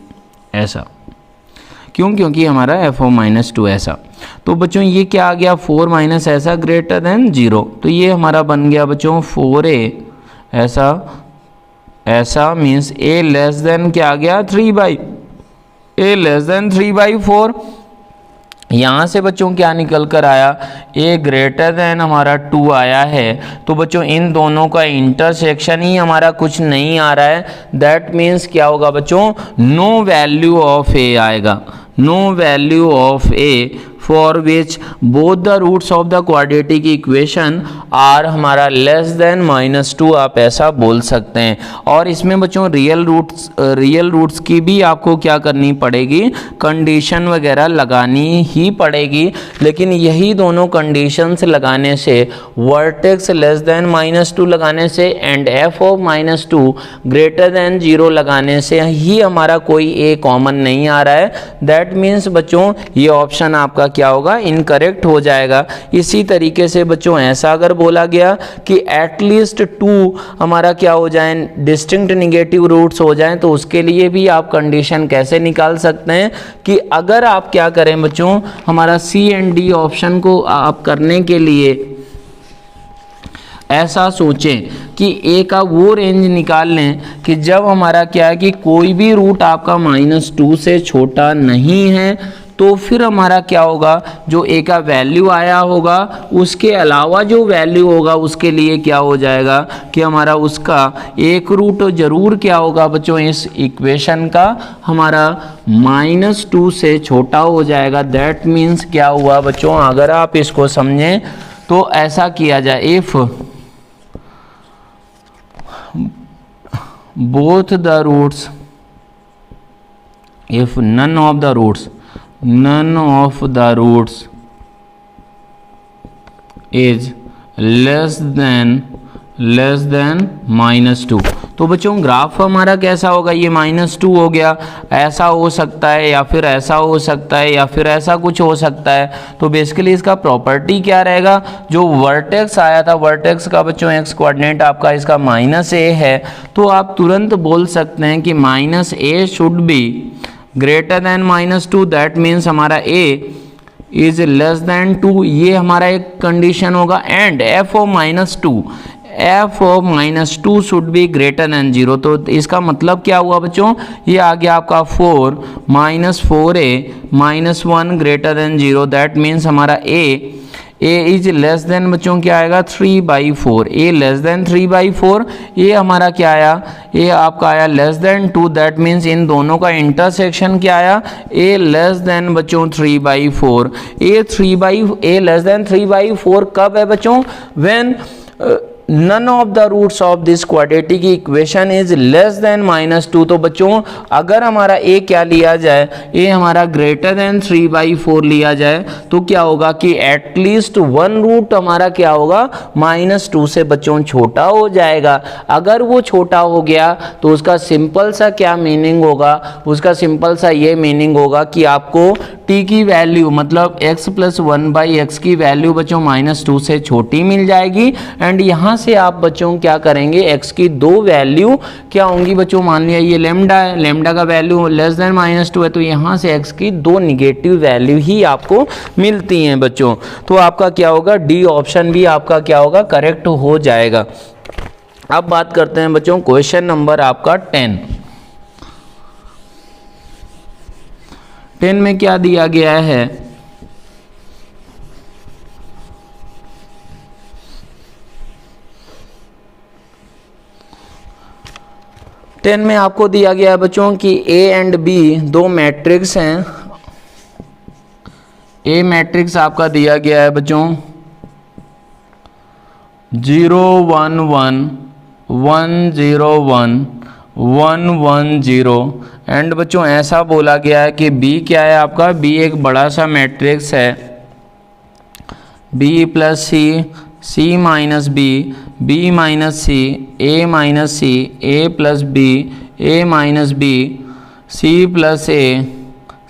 ऐसा। क्यों, क्योंकि हमारा f ऑफ -2 ऐसा। तो बच्चों ये क्या आ गया 4 माइनस ऐसा ग्रेटर देन 0। तो ये हमारा बन गया बच्चों 4a ऐसा मीन्स a लेस देन क्या आ गया 3/4। यहाँ से बच्चों क्या निकल कर आया, a ग्रेटर देन हमारा 2 आया है। तो बच्चों इन दोनों का इंटरसेक्शन ही हमारा कुछ नहीं आ रहा है, दैट मीन्स क्या होगा बच्चों नो वैल्यू ऑफ a आएगा, no value of a for which both the roots of the quadratic equation are हमारा लेस देन -2 आप ऐसा बोल सकते हैं। और इसमें बच्चों रियल रूट्स की भी आपको क्या करनी पड़ेगी, कंडीशन वगैरह लगानी ही पड़ेगी। लेकिन यही दोनों कंडीशंस लगाने से, वर्टेक्स लेस देन -2 लगाने से and f of -2 greater than 0 लगाने से ही हमारा कोई a कॉमन नहीं आ रहा है। दैट मीन्स बच्चों ये ऑप्शन आपका क्या होगा इनकरेक्ट हो जाएगा। इसी तरीके से बच्चों ऐसा अगर बोला गया कि एटलीस्ट 2 हमारा क्या हो जाए डिस्टिंक्ट निगेटिव रूट्स हो जाएं, तो उसके लिए भी आप कंडीशन कैसे निकाल सकते हैं कि अगर आप क्या करें बच्चों हमारा C एंड D ऑप्शन को आप करने के लिए ऐसा सोचें कि a का वो रेंज निकाल लें कि जब हमारा क्या है कि कोई भी रूट आपका -2 से छोटा नहीं है, तो फिर हमारा क्या होगा जो a का वैल्यू आया होगा उसके अलावा जो वैल्यू होगा उसके लिए क्या हो जाएगा कि हमारा उसका एक रूट जरूर क्या होगा बच्चों इस इक्वेशन का हमारा -2 से छोटा हो जाएगा। दैट मीन्स क्या हुआ बच्चों, अगर आप इसको समझें तो ऐसा किया जाए, if both the roots, if none of the roots is less than -2, तो बच्चों ग्राफ हमारा कैसा होगा, ये -2 हो गया, ऐसा हो सकता है या फिर ऐसा हो सकता है या फिर ऐसा कुछ हो सकता है। तो बेसिकली इसका प्रॉपर्टी क्या रहेगा, जो वर्टेक्स आया था वर्टेक्स का बच्चों x कोऑर्डिनेट आपका इसका -a है, तो आप तुरंत बोल सकते हैं कि -a should be greater than -2। That means हमारा a इज लेस देन 2, ये हमारा एक कंडीशन होगा। And f of -2 should be greater than 0। तो इसका मतलब क्या हुआ बच्चों, ये आ गया आपका 4 -4a -1 greater than 0। That means हमारा a इज लेस देन बच्चों क्या आएगा 3/4, a लेस देन 3/4। ये हमारा क्या आया, a आपका आया less than 2। That means in दोनों का इंटरसेक्शन क्या आया, a लेस देन बच्चों 3/4। a लेस देन 3/4 कब है बच्चों, when none of the roots of this quadratic equation is less than -2। तो बच्चों अगर हमारा a क्या लिया जाए, a हमारा ग्रेटर देन 3/4 लिया जाए, तो क्या होगा कि एटलीस्ट 1 रूट हमारा क्या होगा -2 से बच्चों छोटा हो जाएगा। अगर वो छोटा हो गया तो उसका सिंपल सा क्या मीनिंग होगा, उसका सिंपल सा ये मीनिंग होगा कि आपको t की वैल्यू मतलब x प्लस 1/x की वैल्यू बच्चों -2 से छोटी मिल जाएगी। एंड यहाँ से आप बच्चों क्या करेंगे, x की दो वैल्यू क्या होंगी बच्चों, मान लिया ये लेमडा है, लेमडा का वैल्यू लेस देन -2 है, तो यहाँ से x की दो निगेटिव वैल्यू ही आपको मिलती हैं बच्चों। तो आपका क्या होगा, डी ऑप्शन भी आपका क्या होगा, करेक्ट हो जाएगा। अब बात करते हैं बच्चों क्वेश्चन नंबर आपका 10 में क्या दिया गया है। टेन में आपको दिया गया है बच्चों कि ए एंड बी दो मैट्रिक्स हैं। ए मैट्रिक्स आपका दिया गया है बच्चों 0 1 1 1 0 1 1 1 0 एंड बच्चों ऐसा बोला गया है कि बी क्या है आपका, बी एक बड़ा सा मैट्रिक्स है, बी प्लस सी, सी माइनस बी, बी माइनस सी, ए माइनस सी, ए प्लस बी, ए माइनस बी, सी प्लस ए,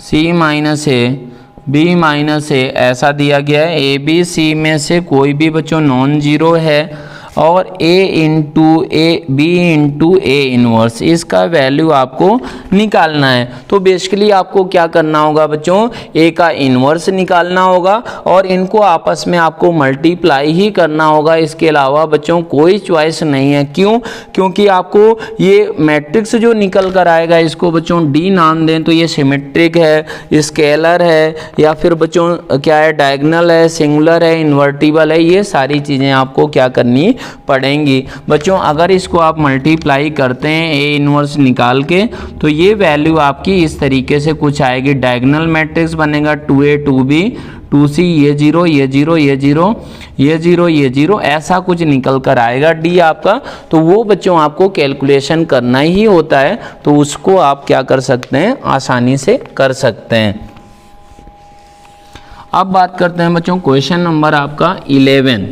सी माइनस ए, बी माइनस ए, ऐसा दिया गया है। ए बी सी में से कोई भी बच्चों नॉन जीरो है और a into A B into A inverse इसका वैल्यू आपको निकालना है। तो बेसिकली आपको क्या करना होगा बच्चों, a का इनवर्स निकालना होगा और इनको आपस में आपको मल्टीप्लाई ही करना होगा। इसके अलावा बच्चों कोई चॉइस नहीं है। क्यों? क्योंकि आपको ये मैट्रिक्स जो निकल कर आएगा इसको बच्चों d नाम दें तो ये सिमेट्रिक है, स्केलर है या फिर बच्चों क्या है, डायगोनल है, सिंगुलर है, इन्वर्टिबल है, ये सारी चीज़ें आपको क्या करनी पड़ेंगी बच्चों। अगर इसको आप मल्टीप्लाई करते हैं ए इनवर्स निकाल के तो ये वैल्यू आपकी इस तरीके से कुछ आएगी। डायगोनल मैट्रिक्स बनेगा 2a 2b 2c, ये 0 ये 0 ये 0 ये 0 ये 0, ऐसा कुछ निकल कर आएगा डी आपका। तो वो बच्चों आपको कैलकुलेशन करना ही होता है, तो उसको आप क्या कर सकते हैं, आसानी से कर सकते हैं। अब बात करते हैं बच्चों क्वेश्चन नंबर आपका 11।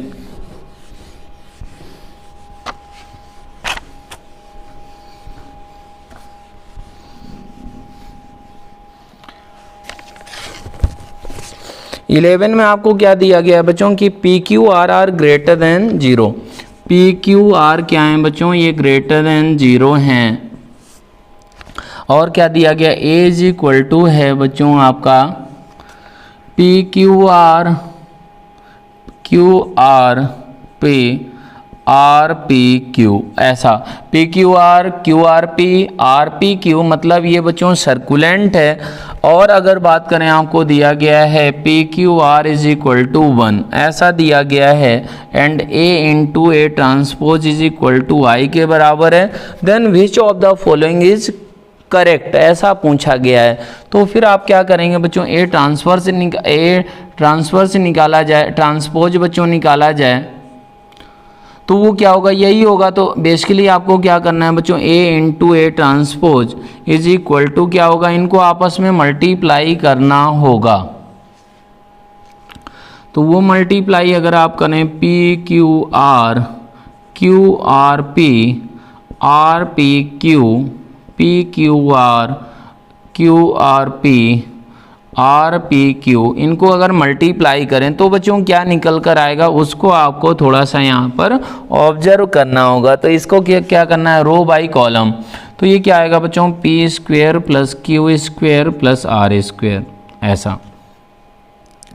इलेवन में आपको क्या दिया गया है बच्चों कि P Q R are greater than 0। P Q R क्या है बच्चों, ये ग्रेटर देन 0 हैं। और क्या दिया गया, ए इज इक्वल टू है बच्चों आपका P Q R P R P Q, ऐसा P Q R P R P Q, मतलब ये बच्चों सर्कुलेंट है। और अगर बात करें आपको दिया गया है P Q R is equal to 1, ऐसा दिया गया है and A into A transpose is equal to I के बराबर है, then which of the following is correct, ऐसा पूछा गया है। तो फिर आप क्या करेंगे बच्चों, ए ट्रांसफर से निकाला जाए, ट्रांसपोज बच्चों निकाला जाए तो वो क्या होगा, यही होगा। तो बेसिकली आपको क्या करना है बच्चों, A into A transpose is equal to क्या होगा, इनको आपस में मल्टीप्लाई करना होगा। तो वो मल्टीप्लाई अगर आप करें P Q R P R P Q Q R P R P Q, इनको अगर मल्टीप्लाई करें तो बच्चों क्या निकल कर आएगा, उसको आपको थोड़ा सा यहाँ पर ऑब्जर्व करना होगा। तो इसको क्या करना है, रो बाई कॉलम। तो ये क्या आएगा बच्चों, P square plus Q square plus R square, ऐसा,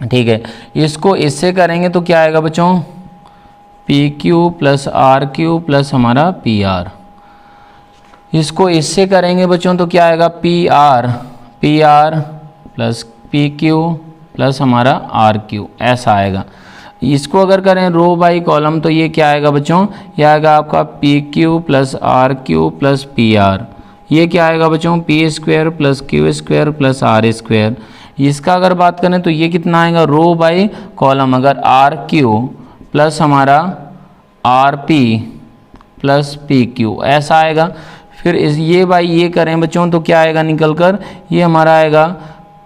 ठीक है। इसको इससे करेंगे तो क्या आएगा बच्चों, P Q plus R Q plus हमारा पी आर। इसको इससे करेंगे बच्चों तो क्या आएगा, P R plus P Q plus हमारा आर क्यू, ऐसा आएगा। इसको अगर करें रो बाई कॉलम तो ये क्या आएगा बच्चों, ये आएगा आपका P Q plus R Q plus P R. ये क्या आएगा बच्चों, P square plus Q square plus R square. इसका अगर बात करें तो ये कितना आएगा, रो बाई कॉलम, अगर आर क्यू प्लस हमारा R P plus P Q, ऐसा आएगा। फिर ये बाई ये करें बच्चों तो क्या आएगा निकल कर, ये हमारा आएगा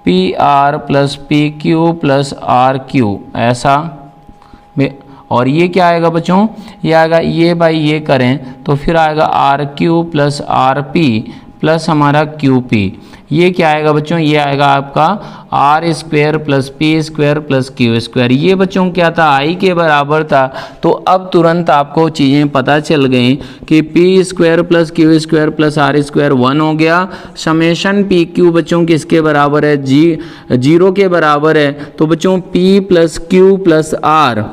P R plus P Q plus R Q, ऐसा। और ये क्या आएगा बच्चों, ये आएगा ये बाई ये करें तो फिर आएगा R Q plus R P plus हमारा क्यू पी, ये क्या आएगा बच्चों, ये आएगा आपका R square plus P square plus Q square. ये बच्चों क्या था, आई के बराबर था। तो अब तुरंत आपको चीज़ें पता चल गई कि P square plus Q square plus R square 1 हो गया। समेशन पी क्यू बच्चों किसके बराबर है, 0 के बराबर है। तो बच्चों P plus Q plus R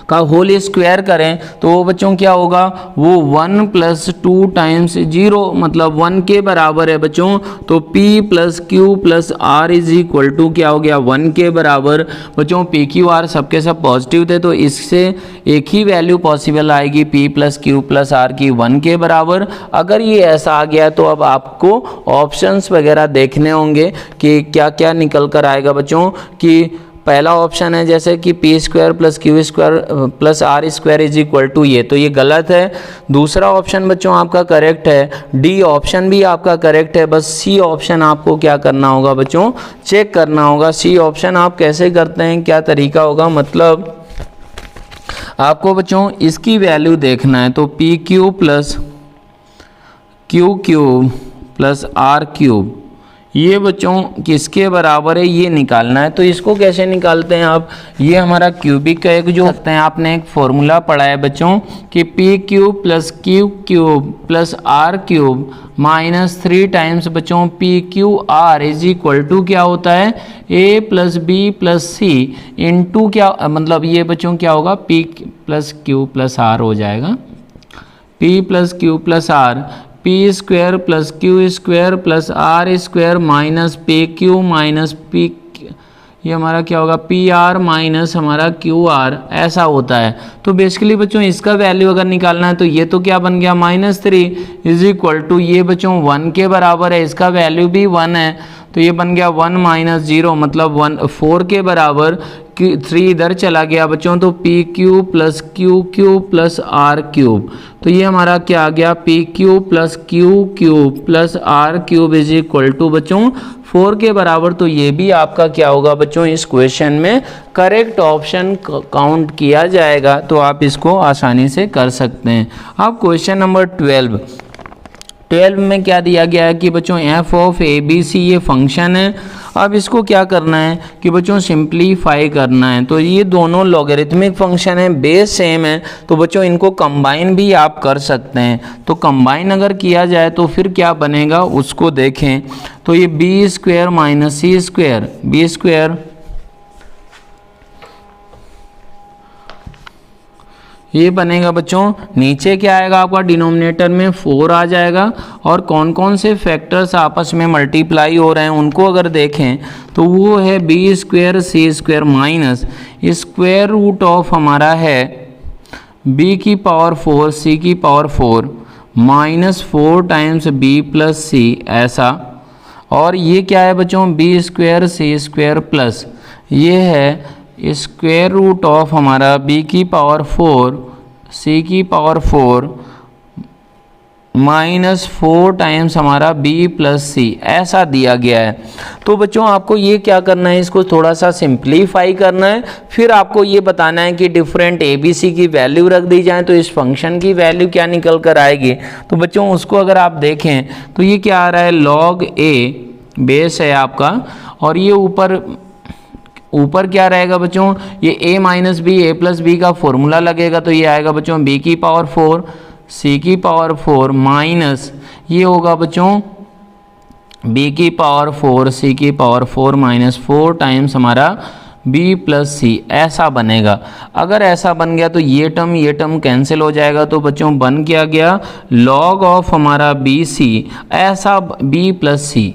का होल स्क्वायर करें तो वो बच्चों क्या होगा, वो 1 प्लस 2 टाइम्स 0 मतलब 1 के बराबर है बच्चों। तो P plus Q plus R is equal to क्या हो गया, 1 के बराबर। बच्चों P क्यू आर सबके सब पॉजिटिव थे तो इससे एक ही वैल्यू पॉसिबल आएगी, P plus Q plus R की 1 के बराबर। अगर ये ऐसा आ गया तो अब आपको ऑप्शंस वगैरह देखने होंगे कि क्या क्या निकल कर आएगा बच्चों। कि पहला ऑप्शन है जैसे कि P square plus Q square plus R square is equal to ये, तो ये गलत है। दूसरा ऑप्शन बच्चों आपका करेक्ट है, डी ऑप्शन भी आपका करेक्ट है। बस सी ऑप्शन आपको क्या करना होगा बच्चों, चेक करना होगा। सी ऑप्शन आप कैसे करते हैं, क्या तरीका होगा, मतलब आपको बच्चों इसकी वैल्यू देखना है। तो P cube plus Q cube plus R cube ये बच्चों किसके बराबर है, ये निकालना है। तो इसको कैसे निकालते हैं आप, ये हमारा क्यूबिक का एक जो होता है, आपने एक फॉर्मूला पढ़ा है बच्चों कि P cube plus Q cube plus R cube minus 3 times बच्चों P Q R is equal to क्या होता है, A plus B plus C into क्या, मतलब ये बच्चों क्या होगा, P plus Q plus R हो जाएगा, P plus Q plus R P square plus Q square plus R square minus P Q minus P, ये हमारा क्या होगा, पी आर माइनस हमारा क्यू आर, ऐसा होता है। तो बेसिकली बच्चों इसका वैल्यू अगर निकालना है तो ये तो क्या बन गया -3 इज इक्वल टू ये बच्चों 1 के बराबर है, इसका वैल्यू भी 1 है तो ये बन गया 1 माइनस 0 मतलब 4 के बराबर। 3 इधर चला गया बच्चों तो P cube plus Q cube plus R cube, तो ये हमारा क्या आ गया, P cube plus Q cube plus R cube is equal to बच्चों 4 के बराबर। तो ये भी आपका क्या होगा बच्चों, इस क्वेश्चन में करेक्ट ऑप्शन काउंट किया जाएगा। तो आप इसको आसानी से कर सकते हैं। अब क्वेश्चन नंबर 12 में क्या दिया गया है कि बच्चों F of A B C ये फंक्शन है। अब इसको क्या करना है कि बच्चों सिंप्लीफाई करना है। तो ये दोनों लॉगरिथमिक फंक्शन है, बेस सेम है, तो बच्चों इनको कंबाइन भी आप कर सकते हैं। तो कंबाइन अगर किया जाए तो फिर क्या बनेगा उसको देखें। तो ये बी स्क्वायर माइनस सी स्क्वायर, बी स्क्वायर ये बनेगा बच्चों, नीचे क्या आएगा आपका डिनोमिनेटर में 4 आ जाएगा। और कौन कौन से फैक्टर्स आपस में मल्टीप्लाई हो रहे हैं उनको अगर देखें तो वो है B square C square minus square root of हमारा है बी की पावर 4 सी की power 4 minus 4 times B plus C, ऐसा। और ये क्या है बच्चों, B square C square plus ये है स्क्वायर रूट ऑफ हमारा b की पावर 4 c की पावर 4 माइनस 4 टाइम्स हमारा b प्लस सी, ऐसा दिया गया है। तो बच्चों आपको ये क्या करना है, इसको थोड़ा सा सिंप्लीफाई करना है। फिर आपको ये बताना है कि डिफरेंट ए बी सी की वैल्यू रख दी जाए तो इस फंक्शन की वैल्यू क्या निकल कर आएगी। तो बच्चों उसको अगर आप देखें तो ये क्या आ रहा है, लॉग ए बेस है आपका, और ये ऊपर क्या रहेगा बच्चों, ये a minus B A plus B का फॉर्मूला लगेगा। तो ये आएगा बच्चों b की पावर 4 c की पावर 4 माइनस ये होगा बच्चों b की पावर 4 c की पावर 4 माइनस 4 टाइम्स हमारा b प्लस सी, ऐसा बनेगा। अगर ऐसा बन गया तो ये टर्म कैंसिल हो जाएगा। तो बच्चों बन क्या गया, लॉग ऑफ हमारा बी सी, ऐसा b प्लस सी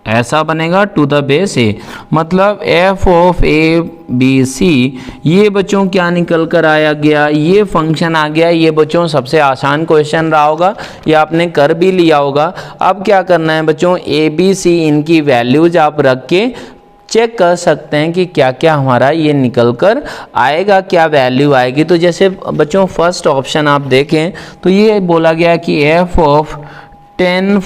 ऐसा बनेगा टू द बेस ए, मतलब F of A B C. ये बच्चों क्या निकल कर आया गया, ये फंक्शन आ गया। ये बच्चों सबसे आसान क्वेश्चन रहा होगा, ये आपने कर भी लिया होगा। अब क्या करना है बच्चों, ए बी सी इनकी वैल्यूज आप रख के चेक कर सकते हैं कि क्या क्या हमारा ये निकल कर आएगा, क्या वैल्यू आएगी। तो जैसे बच्चों फर्स्ट ऑप्शन आप देखें तो ये बोला गया कि एफ ऑफ 10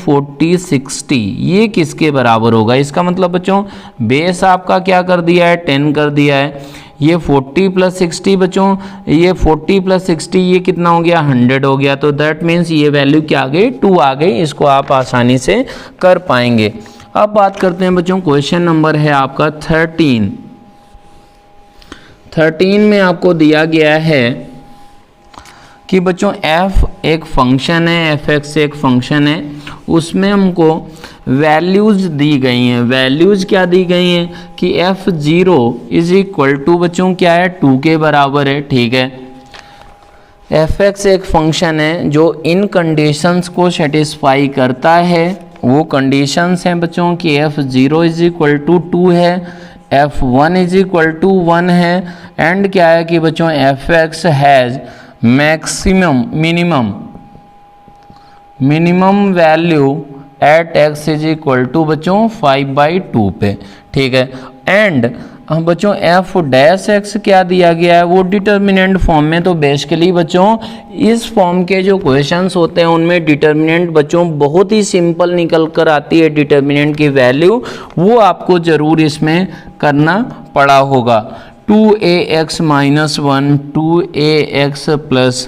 40 60 ये किसके बराबर होगा। इसका मतलब बच्चों बेस आपका क्या कर दिया है, 10 कर दिया है। ये 40 प्लस 60 बच्चों, ये 40 प्लस 60 ये कितना हो गया 100 हो गया। तो दैट मीन्स ये वैल्यू क्या आ गई 2 आ गई। इसको आप आसानी से कर पाएंगे। अब बात करते हैं बच्चों, क्वेश्चन नंबर है आपका 13 में आपको दिया गया है कि बच्चों f एक फंक्शन है, fx एक फंक्शन है, उसमें हमको वैल्यूज दी गई हैं। वैल्यूज क्या दी गई हैं कि f0 इज इक्वल टू बच्चों क्या है 2 के बराबर है, ठीक है। fx एक फंक्शन है जो इन कंडीशंस को सेटिस्फाई करता है। वो कंडीशंस हैं बच्चों कि f0 इज इक्वल टू 2 है, f1 इज इक्वल टू 1 है, एंड क्या है कि बच्चों fx has minimum value at x is equal to बच्चों 5/2 पे, ठीक है। एंड बच्चों f डैश x क्या दिया गया है वो डिटर्मिनेंट फॉर्म में। तो बेसिकली बच्चों इस फॉर्म के जो क्वेश्चंस होते हैं उनमें डिटर्मिनेंट बच्चों बहुत ही सिंपल निकल कर आती है। डिटर्मिनेंट की वैल्यू वो आपको जरूर इसमें करना पड़ा होगा। 2ax minus 1 2ax plus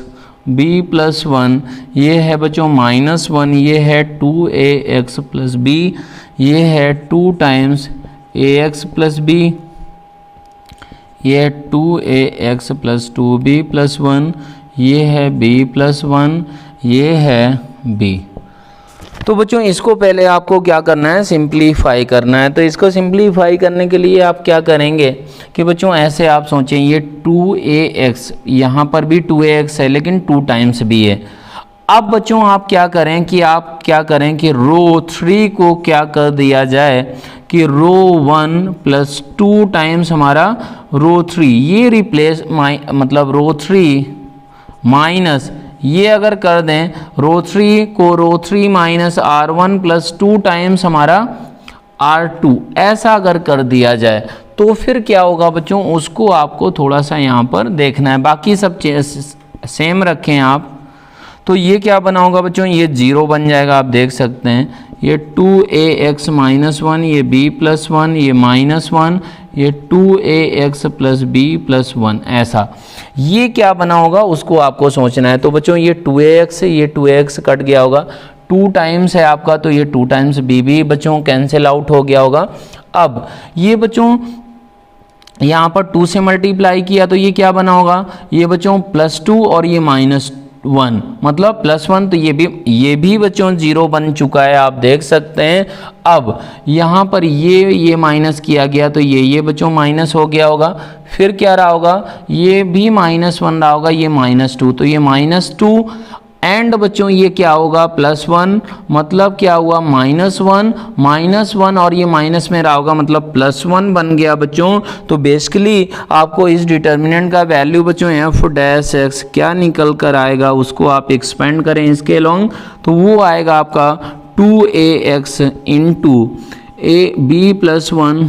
b plus 1 ये है बच्चों -1, ये है 2ax प्लस b, ये है 2 टाइम्स ax प्लस b, ये है 2ax प्लस 2b प्लस 1, ये है b प्लस 1, ये है b। तो बच्चों इसको पहले आपको क्या करना है सिंप्लीफाई करना है। तो इसको सिंप्लीफाई करने के लिए आप क्या करेंगे कि बच्चों ऐसे आप सोचें ये 2ax, यहाँ पर भी 2ax है लेकिन 2 टाइम्स b है। अब बच्चों आप क्या करें कि रो 3 को क्या कर दिया जाए कि रो 1 प्लस 2 टाइम्स हमारा रो 3, ये रिप्लेस मतलब रो 3 माइनस ये अगर कर दें रो 3 को रो 3 माइनस r1 प्लस 2 टाइम्स हमारा r2, ऐसा अगर कर दिया जाए तो फिर क्या होगा बच्चों, उसको आपको थोड़ा सा यहाँ पर देखना है। बाकी सब सेम रखें आप। तो ये क्या बना होगा बच्चों, ये 0 बन जाएगा। आप देख सकते हैं ये 2ax माइनस 1, ये b प्लस 1, ये -1, ये 2ax प्लस b प्लस 1, ऐसा ये क्या बना होगा उसको आपको सोचना है। तो बच्चों ये 2ax से ये 2ax कट गया होगा, 2 टाइम्स है आपका तो ये 2 टाइम्स b भी बच्चों कैंसिल आउट हो गया होगा। अब ये बच्चों यहाँ पर 2 से मल्टीप्लाई किया तो ये क्या बना होगा, ये बच्चों +2 और ये -1 मतलब +1, तो ये भी बच्चों 0 बन चुका है, आप देख सकते हैं। अब यहाँ पर ये माइनस किया गया तो ये बच्चों माइनस हो गया होगा। फिर क्या रहा होगा, ये भी -1 रहा होगा, ये -2, तो ये -2 एंड बच्चों ये क्या होगा +1 मतलब क्या हुआ -1 और ये माइनस में रहा होगा मतलब +1 बन गया बच्चों। तो बेसिकली आपको इस डिटर्मिनेंट का वैल्यू बच्चों f डैश x क्या निकल कर आएगा उसको आप एक्सपेंड करें इसके लॉन्ग, तो वो आएगा आपका 2ax into b plus 1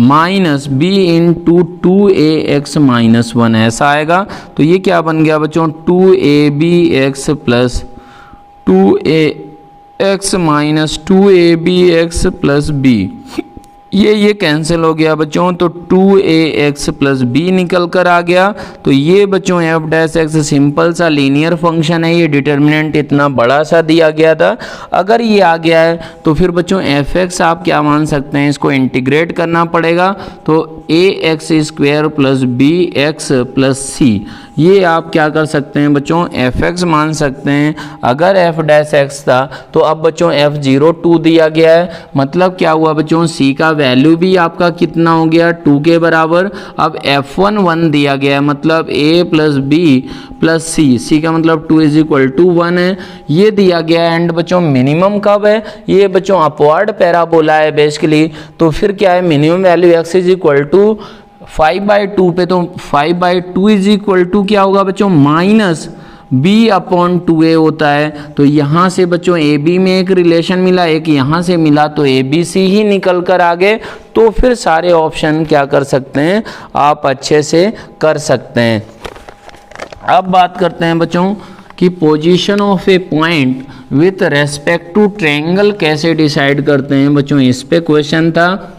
minus b into 2ax minus 1, ऐसा आएगा। तो ये क्या बन गया बच्चों 2abx plus 2ax minus 2abx plus b, ये कैंसिल हो गया बच्चों, तो 2ax प्लस b निकल कर आ गया। तो ये बच्चों f डैश x सिंपल सा लीनियर फंक्शन है, ये डिटर्मिनेंट इतना बड़ा सा दिया गया था। अगर ये आ गया है तो फिर बच्चों fx आप क्या मान सकते हैं, इसको इंटीग्रेट करना पड़ेगा। तो ax square plus bx plus c, ये आप क्या कर सकते हैं बच्चों fx मान सकते हैं। अगर f डैश x था तो अब बच्चों f0 2 दिया गया है, मतलब क्या हुआ बच्चों c का वैल्यू भी आपका कितना हो गया 2 के बराबर। अब f1 1 दिया गया है, मतलब a plus b plus c का मतलब 2 इज इक्वल टू 1 है, ये दिया गया है। एंड बच्चों मिनिमम कब है, ये बच्चों अपवर्ड पैराबोला है बेसिकली। तो फिर क्या है minimum value x is equal to 5/2 पे, तो 5/2 इज इक्वल टू क्या होगा बच्चों माइनस b/2a होता है। तो यहाँ से बच्चों ए बी में एक रिलेशन मिला, एक यहाँ से मिला, तो ए बी सी ही निकल कर आ गए। तो फिर सारे ऑप्शन क्या कर सकते हैं आप अच्छे से कर सकते हैं। अब बात करते हैं बच्चों कि position of a point with respect to triangle कैसे डिसाइड करते हैं बच्चों, इस पे क्वेश्चन था।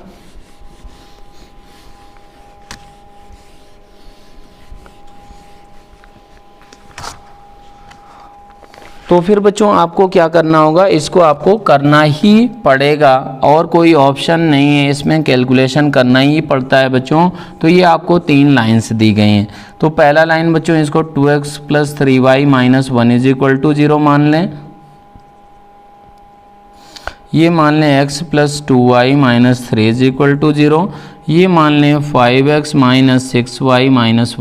तो फिर बच्चों आपको क्या करना होगा, इसको आपको करना ही पड़ेगा और कोई ऑप्शन नहीं है, इसमें कैलकुलेशन करना ही पड़ता है बच्चों। तो ये आपको 3 लाइन्स दी गई हैं। तो पहला लाइन बच्चों इसको 2x + 3y - 1 = 0 मान लें। ये मान लें x + 2y - 3 = 0। ये मान लें 5x - 6y - 1 =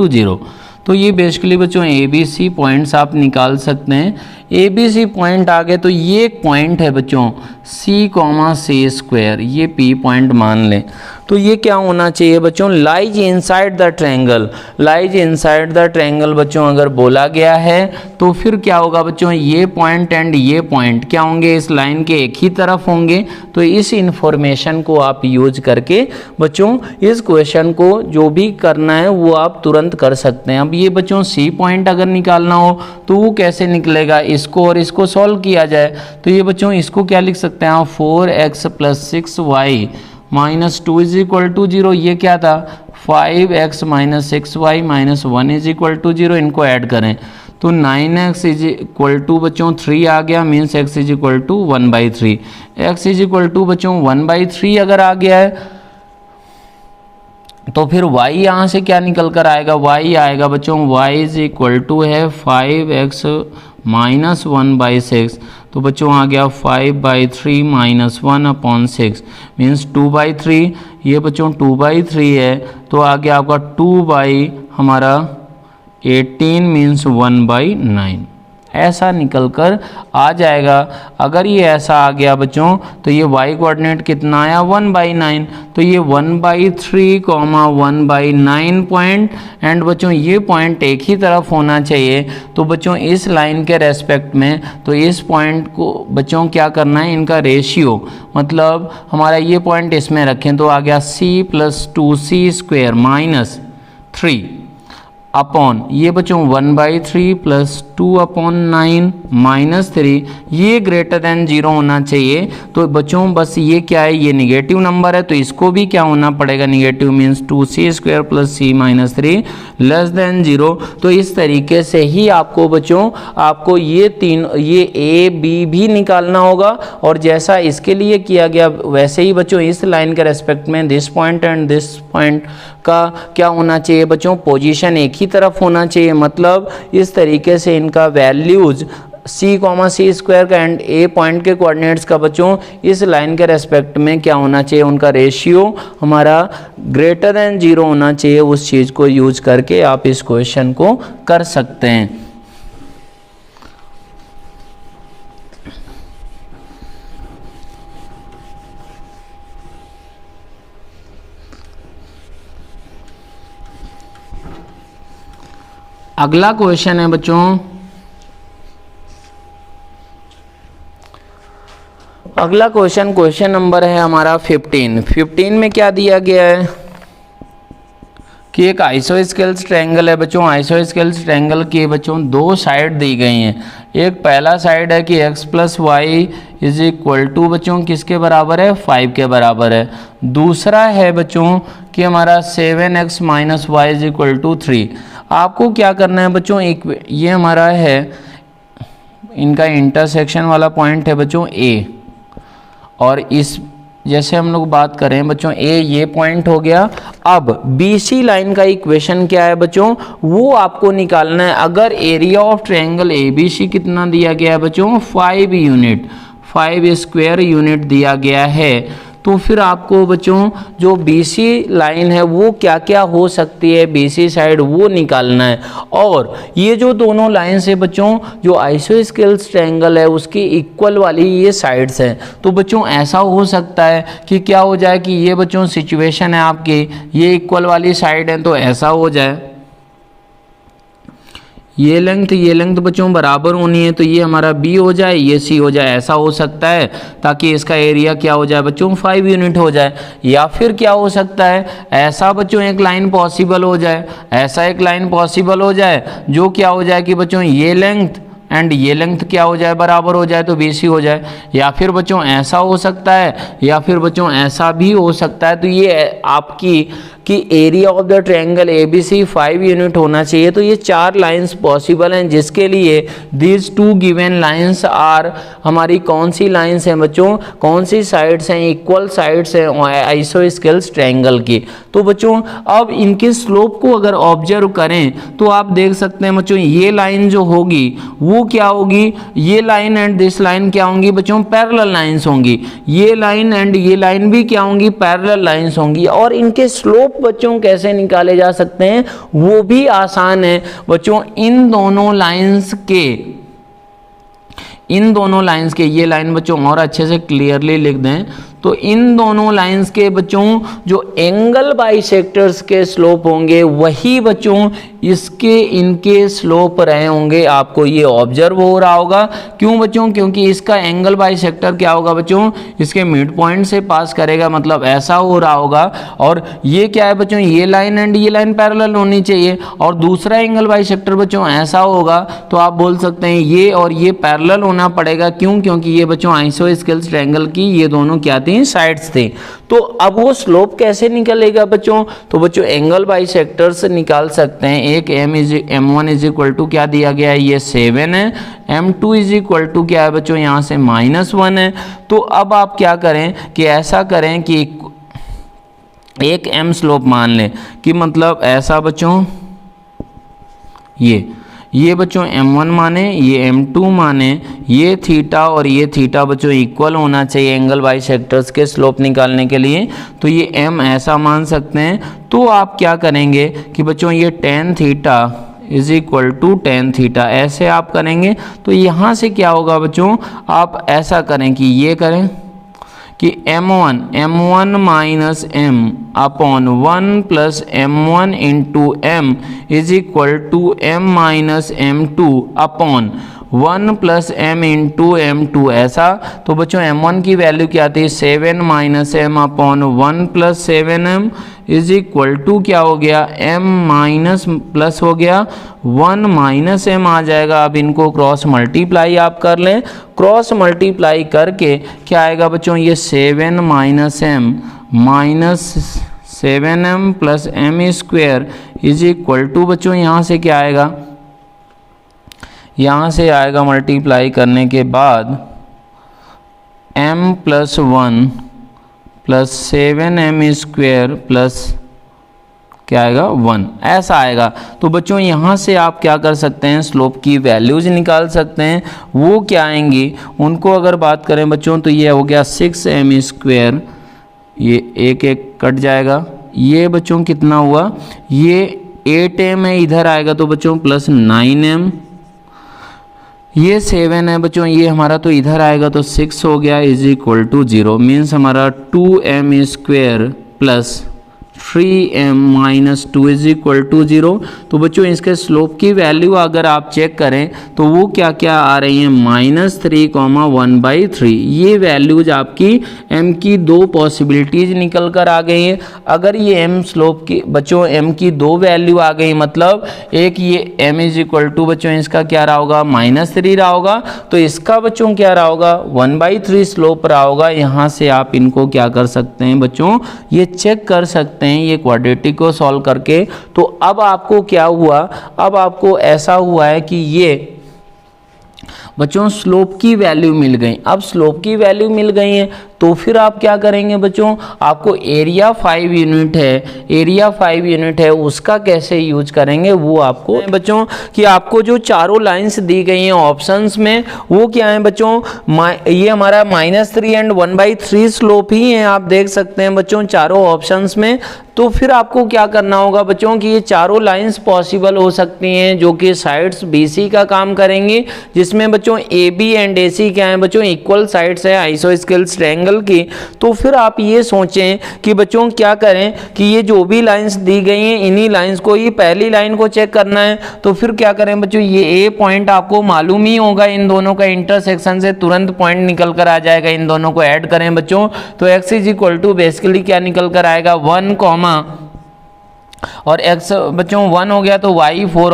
0। तो ये बेसिकली बच्चों ABC पॉइंट्स आप निकाल सकते हैं। ABC पॉइंट आ गए तो ये एक पॉइंट है बच्चों C,C², ये P पॉइंट मान लें। तो ये क्या होना चाहिए बच्चों, lies inside the triangle. Lies inside the triangle बच्चों अगर बोला गया है तो फिर क्या होगा बच्चों, ये पॉइंट एंड ये पॉइंट क्या होंगे, इस लाइन के एक ही तरफ होंगे। तो इस इंफॉर्मेशन को आप यूज करके बच्चों इस क्वेश्चन को जो भी करना है वो आप तुरंत कर सकते हैं। अब ये बच्चों C पॉइंट अगर निकालना हो तो वो कैसे निकलेगा, इसको और इसको सॉल्व किया जाए। तो ये बच्चों इसको क्या लिख सकते हैं आप, 4x + 6y - 2 = 0। ये क्या था, 5x - 6y - 1 = 0। इनको ऐड करें तो 9x = बच्चों 3 आ गया, मीन्स x = 1/3। x = बच्चों 1/3 अगर आ गया है तो फिर y यहाँ से क्या निकल कर आएगा, y आएगा बच्चों y = है 5x - 1/6। तो बच्चों आ गया 5/3 - 1/6 मीन्स 2/3। ये बच्चों 2/3 है तो आ गया आपका 2/18 मीन्स 1/9। ऐसा निकल कर आ जाएगा। अगर ये ऐसा आ गया बच्चों तो ये y कोऑर्डिनेट कितना आया, 1/9। तो ये 1/3, 1/9 पॉइंट एंड बच्चों ये पॉइंट एक ही तरफ होना चाहिए। तो बच्चों इस लाइन के रेस्पेक्ट में तो इस पॉइंट को बच्चों क्या करना है, इनका रेशियो, मतलब हमारा ये पॉइंट इसमें रखें तो आ गया C + 2c² - 3 अपॉन ये बच्चों 1/3 + 2/9 - 3, ये ग्रेटर देन 0 होना चाहिए। तो बच्चों बस ये क्या है, ये निगेटिव नंबर है तो इसको भी क्या होना पड़ेगा, निगेटिव, मीन्स 2c² + c - 3 << 0। तो इस तरीके से ही आपको बच्चों आपको ये A B भी निकालना होगा और जैसा इसके लिए किया गया वैसे ही बच्चों इस लाइन के रेस्पेक्ट में this point and this point का क्या होना चाहिए बच्चों, पोजीशन एक ही तरफ होना चाहिए। मतलब इस तरीके से इनका वैल्यूज C,C² का एंड A पॉइंट के कोऑर्डिनेट्स का बच्चों इस लाइन के रेस्पेक्ट में क्या होना चाहिए, उनका रेशियो हमारा ग्रेटर देन 0 होना चाहिए। उस चीज़ को यूज करके आप इस क्वेश्चन को कर सकते हैं। अगला क्वेश्चन है बच्चों, अगला क्वेश्चन नंबर है हमारा 15 में क्या दिया गया है कि एक आइसोस्केल्स ट्रायंगल है बच्चों। आइसोस्केल्स ट्रायंगल की बच्चों 2 साइड दी गई हैं। एक पहला साइड है कि x + y = बच्चों किसके बराबर है, 5 के बराबर है। दूसरा है बच्चों कि हमारा 7x - y = 3। आपको क्या करना है बच्चों, एक ये हमारा है इनका इंटरसेक्शन वाला पॉइंट है बच्चों A, और इस जैसे हम लोग बात करें बच्चों A ये पॉइंट हो गया। अब BC लाइन का इक्वेशन क्या है बच्चों, वो आपको निकालना है। अगर एरिया ऑफ ट्रायंगल ABC कितना दिया गया है बच्चों, 5 यूनिट, 5² यूनिट दिया गया है, तो फिर आपको बच्चों जो BC लाइन है वो क्या क्या हो सकती है, BC साइड वो निकालना है। और ये जो दोनों लाइन्स है बच्चों, जो आइसोस्केल्स ट्रायंगल है उसकी इक्वल वाली ये साइड्स हैं। तो बच्चों ऐसा हो सकता है कि क्या हो जाए कि ये बच्चों सिचुएशन है आपकी, ये इक्वल वाली साइड है तो ऐसा हो जाए, ये लेंथ बच्चों बराबर होनी है तो ये हमारा B हो जाए, ये C हो जाए, ऐसा हो सकता है ताकि इसका एरिया क्या हो जाए बच्चों 5 यूनिट हो जाए। या फिर क्या हो सकता है, ऐसा बच्चों एक लाइन पॉसिबल हो जाए, ऐसा एक लाइन पॉसिबल हो जाए जो क्या हो जाए कि बच्चों ये लेंथ एंड ये लेंथ क्या हो जाए, बराबर हो जाए, तो BC हो जाए। या फिर बच्चों ऐसा हो सकता है, या फिर बच्चों ऐसा भी हो सकता है। तो ये आपकी कि area of the triangle ABC 5 unit होना चाहिए। तो ये 4 लाइंस पॉसिबल हैं, जिसके लिए दीज 2 गिवन लाइंस आर, हमारी कौन सी लाइंस हैं बच्चों, कौन सी साइड्स हैं, इक्वल साइड्स हैं आइसोस्केल्स ट्रायंगल की। तो बच्चों अब इनके स्लोप को अगर ऑब्जर्व करें तो आप देख सकते हैं बच्चों, ये लाइन जो होगी वो क्या होगी, ये लाइन एंड दिस लाइन क्या होंगी बच्चों, पैरेलल लाइंस होंगी। ये लाइन एंड ये लाइन भी क्या होंगी, पैरेलल लाइंस होंगी। और इनके स्लोप बच्चों कैसे निकाले जा सकते हैं, वो भी आसान है बच्चों। इन दोनों लाइंस के ये लाइन बच्चों और अच्छे से क्लियरली लिख दें। तो इन दोनों लाइंस के बच्चों जो एंगल बाइसेक्टर्स के स्लोप होंगे, वही बच्चों इसके इनके स्लोप रहे होंगे। आपको ये ऑब्जर्व हो रहा होगा। क्यों बच्चों, क्योंकि इसका एंगल बाइसेक्टर क्या होगा बच्चों, इसके मिड पॉइंट से पास करेगा, मतलब ऐसा हो रहा होगा। और ये क्या है बच्चों, ये लाइन एंड ये लाइन पैरेलल होनी चाहिए। और दूसरा एंगल बाइसेक्टर बच्चों ऐसा होगा, तो आप बोल सकते हैं ये और ये पैरेलल होना पड़ेगा। क्यों, क्योंकि ये बच्चों आइसोस्केल्स ट्रायंगल की ये दोनों क्या थी, साइड्स थे। तो अब वो स्लोप कैसे निकलेगा बच्चों, तो बच्चों एंगल बाइसेक्टर से निकाल सकते हैं। एक M1 इज इक्वल टू क्या दिया गया है, ये 7 है। M2 इज इक्वल टू क्या है बच्चों, यहाँ से -1 है। तो अब आप क्या करें कि ऐसा करें कि एक M स्लोप मान लें, कि मतलब ऐसा बच्चों, ये बच्चों M1 माने, ये M2 माने, ये थीटा और ये थीटा बच्चों इक्वल होना चाहिए एंगल बाइसेक्टर्स के स्लोप निकालने के लिए। तो ये M ऐसा मान सकते हैं। तो आप क्या करेंगे कि बच्चों ये tan theta is equal to tan theta, ऐसे आप करेंगे। तो यहाँ से क्या होगा बच्चों, आप ऐसा करें कि ये करें कि M1 minus M upon 1 plus M1 into M is equal to M minus M2 upon 1 plus M into M2, ऐसा। तो बच्चों M1 की वैल्यू क्या थी, 7 minus M upon 1 plus 7M is equal to क्या हो गया, M माइनस प्लस हो गया 1 माइनस M आ जाएगा। अब इनको क्रॉस मल्टीप्लाई आप कर लें। क्रॉस मल्टीप्लाई करके क्या आएगा बच्चों, ये 7 minus M minus 7M plus M square is equal to बच्चों यहाँ से क्या आएगा, यहाँ से आएगा मल्टीप्लाई करने के बाद M plus 1 plus 7M square plus क्या आएगा 1, ऐसा आएगा। तो बच्चों यहाँ से आप क्या कर सकते हैं, स्लोप की वैल्यूज निकाल सकते हैं। वो क्या आएंगी, उनको अगर बात करें बच्चों, तो ये हो गया 6M स्क्वेयर, ये एक एक कट जाएगा। ये बच्चों कितना हुआ, ये 8M है, इधर आएगा तो बच्चों प्लस 9M। ये 7 है बच्चों, ये हमारा तो इधर आएगा तो 6 हो गया इज इक्वल टू 0। मीन्स हमारा 2M square plus 3M minus 2 is equal to 0। तो बच्चों इसके स्लोप की वैल्यू अगर आप चेक करें तो वो क्या क्या आ रही हैं, -3, 1/3। ये वैल्यूज आपकी M की दो पॉसिबिलिटीज निकल कर आ गई हैं। अगर ये M स्लोप की बच्चों M की दो वैल्यू आ गई, मतलब एक ये M इज इक्वल टू बच्चों इसका क्या रहा होगा, -3 रहा होगा, तो इसका बच्चों क्या रहा होगा, 1/3 स्लोप रहा होगा। यहाँ से आप इनको क्या कर सकते हैं बच्चों, ये चेक कर सकते हैं ये क्वाड्रेटिक को सॉल्व करके। तो अब आपको क्या हुआ, अब आपको ऐसा हुआ है कि ये बच्चों स्लोप की वैल्यू मिल गई। अब स्लोप की वैल्यू मिल गई है तो फिर आप क्या करेंगे बच्चों, आपको एरिया 5 यूनिट है, एरिया 5 यूनिट है, उसका कैसे यूज करेंगे वो आपको बच्चों कि आपको जो चारों लाइंस दी गई हैं ऑप्शंस में वो क्या है बच्चों, ये हमारा -3 एंड 1/3 स्लोप ही है, आप देख सकते हैं बच्चों चारों ऑप्शंस में। तो फिर आपको क्या करना होगा बच्चों कि ये चारों लाइंस पॉसिबल हो सकती हैं जो कि साइड्स BC का काम करेंगी, जिसमें बच्चों AB एंड AC क्या है बच्चों, इक्वल साइड्स है आइसोस्केल्स ट्रायंगल की। तो फिर आप ये सोचें कि बच्चों क्या करें कि ये जो भी लाइंस दी गई हैं इन्हीं लाइंस को, ये पहली लाइन को चेक करना है। तो फिर क्या करें बच्चों, ये A पॉइंट आपको मालूम ही होगा, इन दोनों का इंटरसेक्शन से तुरंत पॉइंट निकल कर आ जाएगा। इन दोनों को ऐड करें बच्चों तो x is equal to basically क्या निकल कर आएगा, 1, और x बच्चों 1 हो गया तो y 4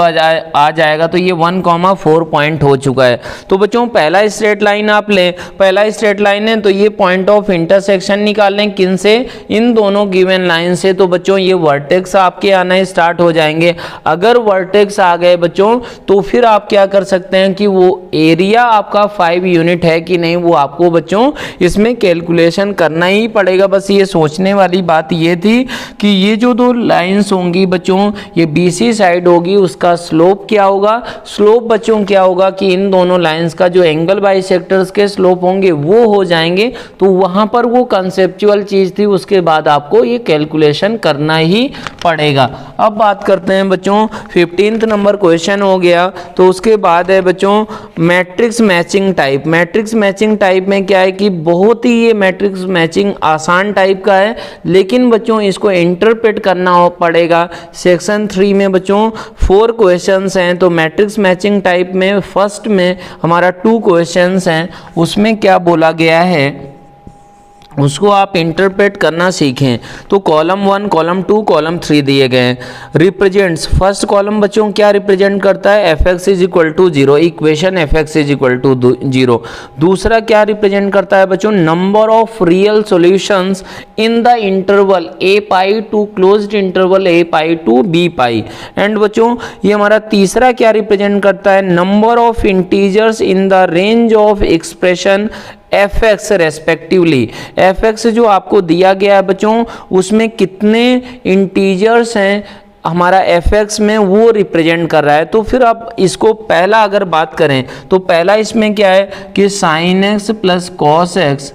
आ जाएगा, तो ये 1,4 पॉइंट हो चुका है। तो बच्चों पहला स्ट्रेट लाइन आप लें, पहला स्ट्रेट लाइन है तो ये पॉइंट ऑफ इंटरसेक्शन निकाल लें, किन से, इन दोनों गिवन लाइन से। तो बच्चों ये वर्टेक्स आपके आना स्टार्ट हो जाएंगे। अगर वर्टेक्स आ गए बच्चों तो फिर आप क्या कर सकते हैं कि वो एरिया आपका 5 यूनिट है कि नहीं, वो आपको बच्चों इसमें कैलकुलेशन करना ही पड़ेगा। बस ये सोचने वाली बात ये थी कि ये जो दो लाइंस होंगी बच्चों, ये BC साइड होगी, उसका स्लोप क्या होगा, स्लोप बच्चों क्या होगा कि इन दोनों लाइंस का जो एंगल बाइसेक्टर्स के स्लोप होंगे वो हो जाएंगे। तो वहां पर वो कंसेप्चुअल चीज थी, उसके बाद आपको ये कैलकुलेशन करना ही पड़ेगा। अब बात करते हैं बच्चों 15th नंबर क्वेश्चन हो गया। तो उसके बाद है बच्चों matrix matching type. Matrix matching type में क्या है कि बहुत ही ये मैट्रिक्स मैचिंग आसान टाइप का है, लेकिन बच्चों इसको इंटरप्रेट करना पड़ेगा। सेक्शन 3 में बच्चों 4 क्वेश्चंस हैं। तो मैट्रिक्स मैचिंग टाइप में फर्स्ट में हमारा 2 क्वेश्चंस हैं, उसमें क्या बोला गया है उसको आप इंटरप्रेट करना सीखें। तो कॉलम 1, कॉलम 2, कॉलम 3 दिए गए हैं। रिप्रेजेंट्स, फर्स्ट कॉलम बच्चों क्या रिप्रेजेंट करता है, fx is equal to 0, equation fx is equal to 0। दूसरा क्या रिप्रेजेंट करता है बच्चों, number of real solutions in the interval a pi two closed interval a pi two b pi. And बच्चों ये हमारा तीसरा क्या रिप्रेजेंट करता है, number of integers in the range of expression fx respectively. fx जो आपको दिया गया है बच्चों उसमें कितने इंटीजर्स हैं हमारा fx में, वो रिप्रेजेंट कर रहा है। तो फिर आप इसको पहला अगर बात करें तो पहला इसमें क्या है कि sin x plus cos x,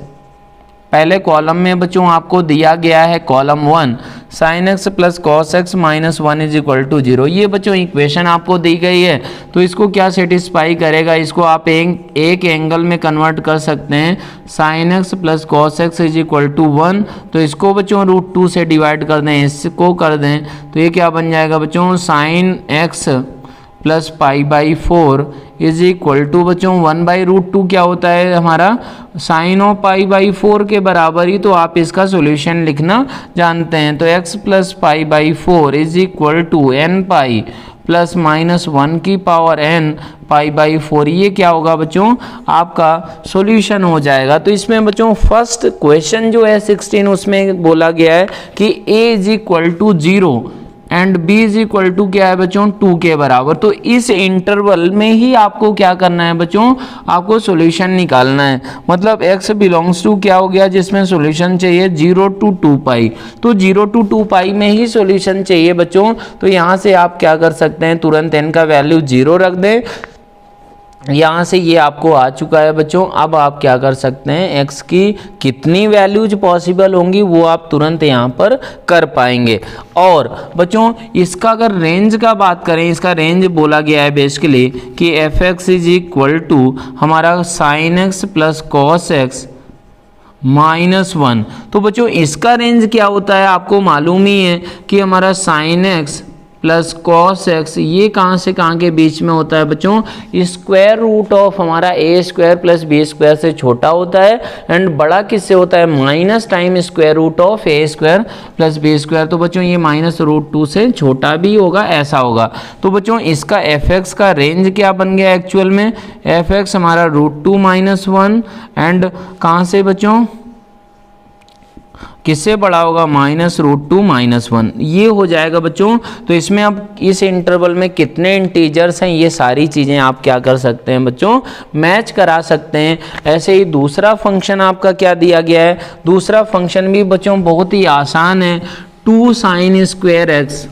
पहले कॉलम में बच्चों आपको दिया गया है column 1 sin x plus cos x minus 1 is equal to 0। ये बच्चों इक्वेशन आपको दी गई है, तो इसको क्या सेटिस्फाई करेगा, इसको आप एक एंगल में कन्वर्ट कर सकते हैं। sin x plus cos x is equal to 1, तो इसको बच्चों √2 से डिवाइड कर दें, इसको कर दें, तो ये क्या बन जाएगा बच्चों, sin x plus π/4 is equal to बच्चों 1/√2 क्या होता है हमारा, साइन ऑफ π/4 के बराबर ही। तो आप इसका सॉल्यूशन लिखना जानते हैं। तो x plus π/4 is equal to n² plus minus 1 की पावर n π/4, ये क्या होगा बच्चों आपका सॉल्यूशन हो जाएगा। तो इसमें बच्चों फर्स्ट क्वेश्चन जो है 16 उसमें बोला गया है कि a is equal to 0 and b is equal to क्या है बच्चों 2 के बराबर। तो इस इंटरवल में ही आपको क्या करना है बच्चों, आपको सॉल्यूशन निकालना है। मतलब x बिलोंग्स टू क्या हो गया जिसमें सॉल्यूशन चाहिए 0 to 2 पाई, तो 0 to 2 पाई में ही सॉल्यूशन चाहिए बच्चों। तो यहाँ से आप क्या कर सकते हैं, तुरंत n का वैल्यू 0 रख दें, यहाँ से ये आपको आ चुका है बच्चों। अब आप क्या कर सकते हैं, x की कितनी वैल्यूज पॉसिबल होंगी वो आप तुरंत यहाँ पर कर पाएंगे। और बच्चों इसका अगर रेंज का बात करें, इसका रेंज बोला गया है बेसिकली कि fx इज इक्वल टू हमारा sin x plus cos x minus 1। तो बच्चों इसका रेंज क्या होता है आपको मालूम ही है कि हमारा sin x plus cos x ये कहाँ से कहाँ के बीच में होता है बच्चों, स्क्वायर रूट ऑफ हमारा a² प्लस b² से छोटा होता है, एंड बड़ा किससे होता है, minus time square root of a² plus b²। तो बच्चों ये माइनस √2 से छोटा भी होगा, ऐसा होगा। तो बच्चों इसका fx का रेंज क्या बन गया एक्चुअल में, fx हमारा √2 माइनस 1 एंड कहाँ से बच्चों किससे बड़ा होगा, -√2 माइनस 1, ये हो जाएगा बच्चों। तो इसमें अब इस इंटरवल में कितने इंटीजर्स हैं ये सारी चीज़ें आप क्या कर सकते हैं बच्चों, मैच करा सकते हैं। ऐसे ही दूसरा फंक्शन आपका क्या दिया गया है, दूसरा फंक्शन भी बच्चों बहुत ही आसान है, 2 sin² x।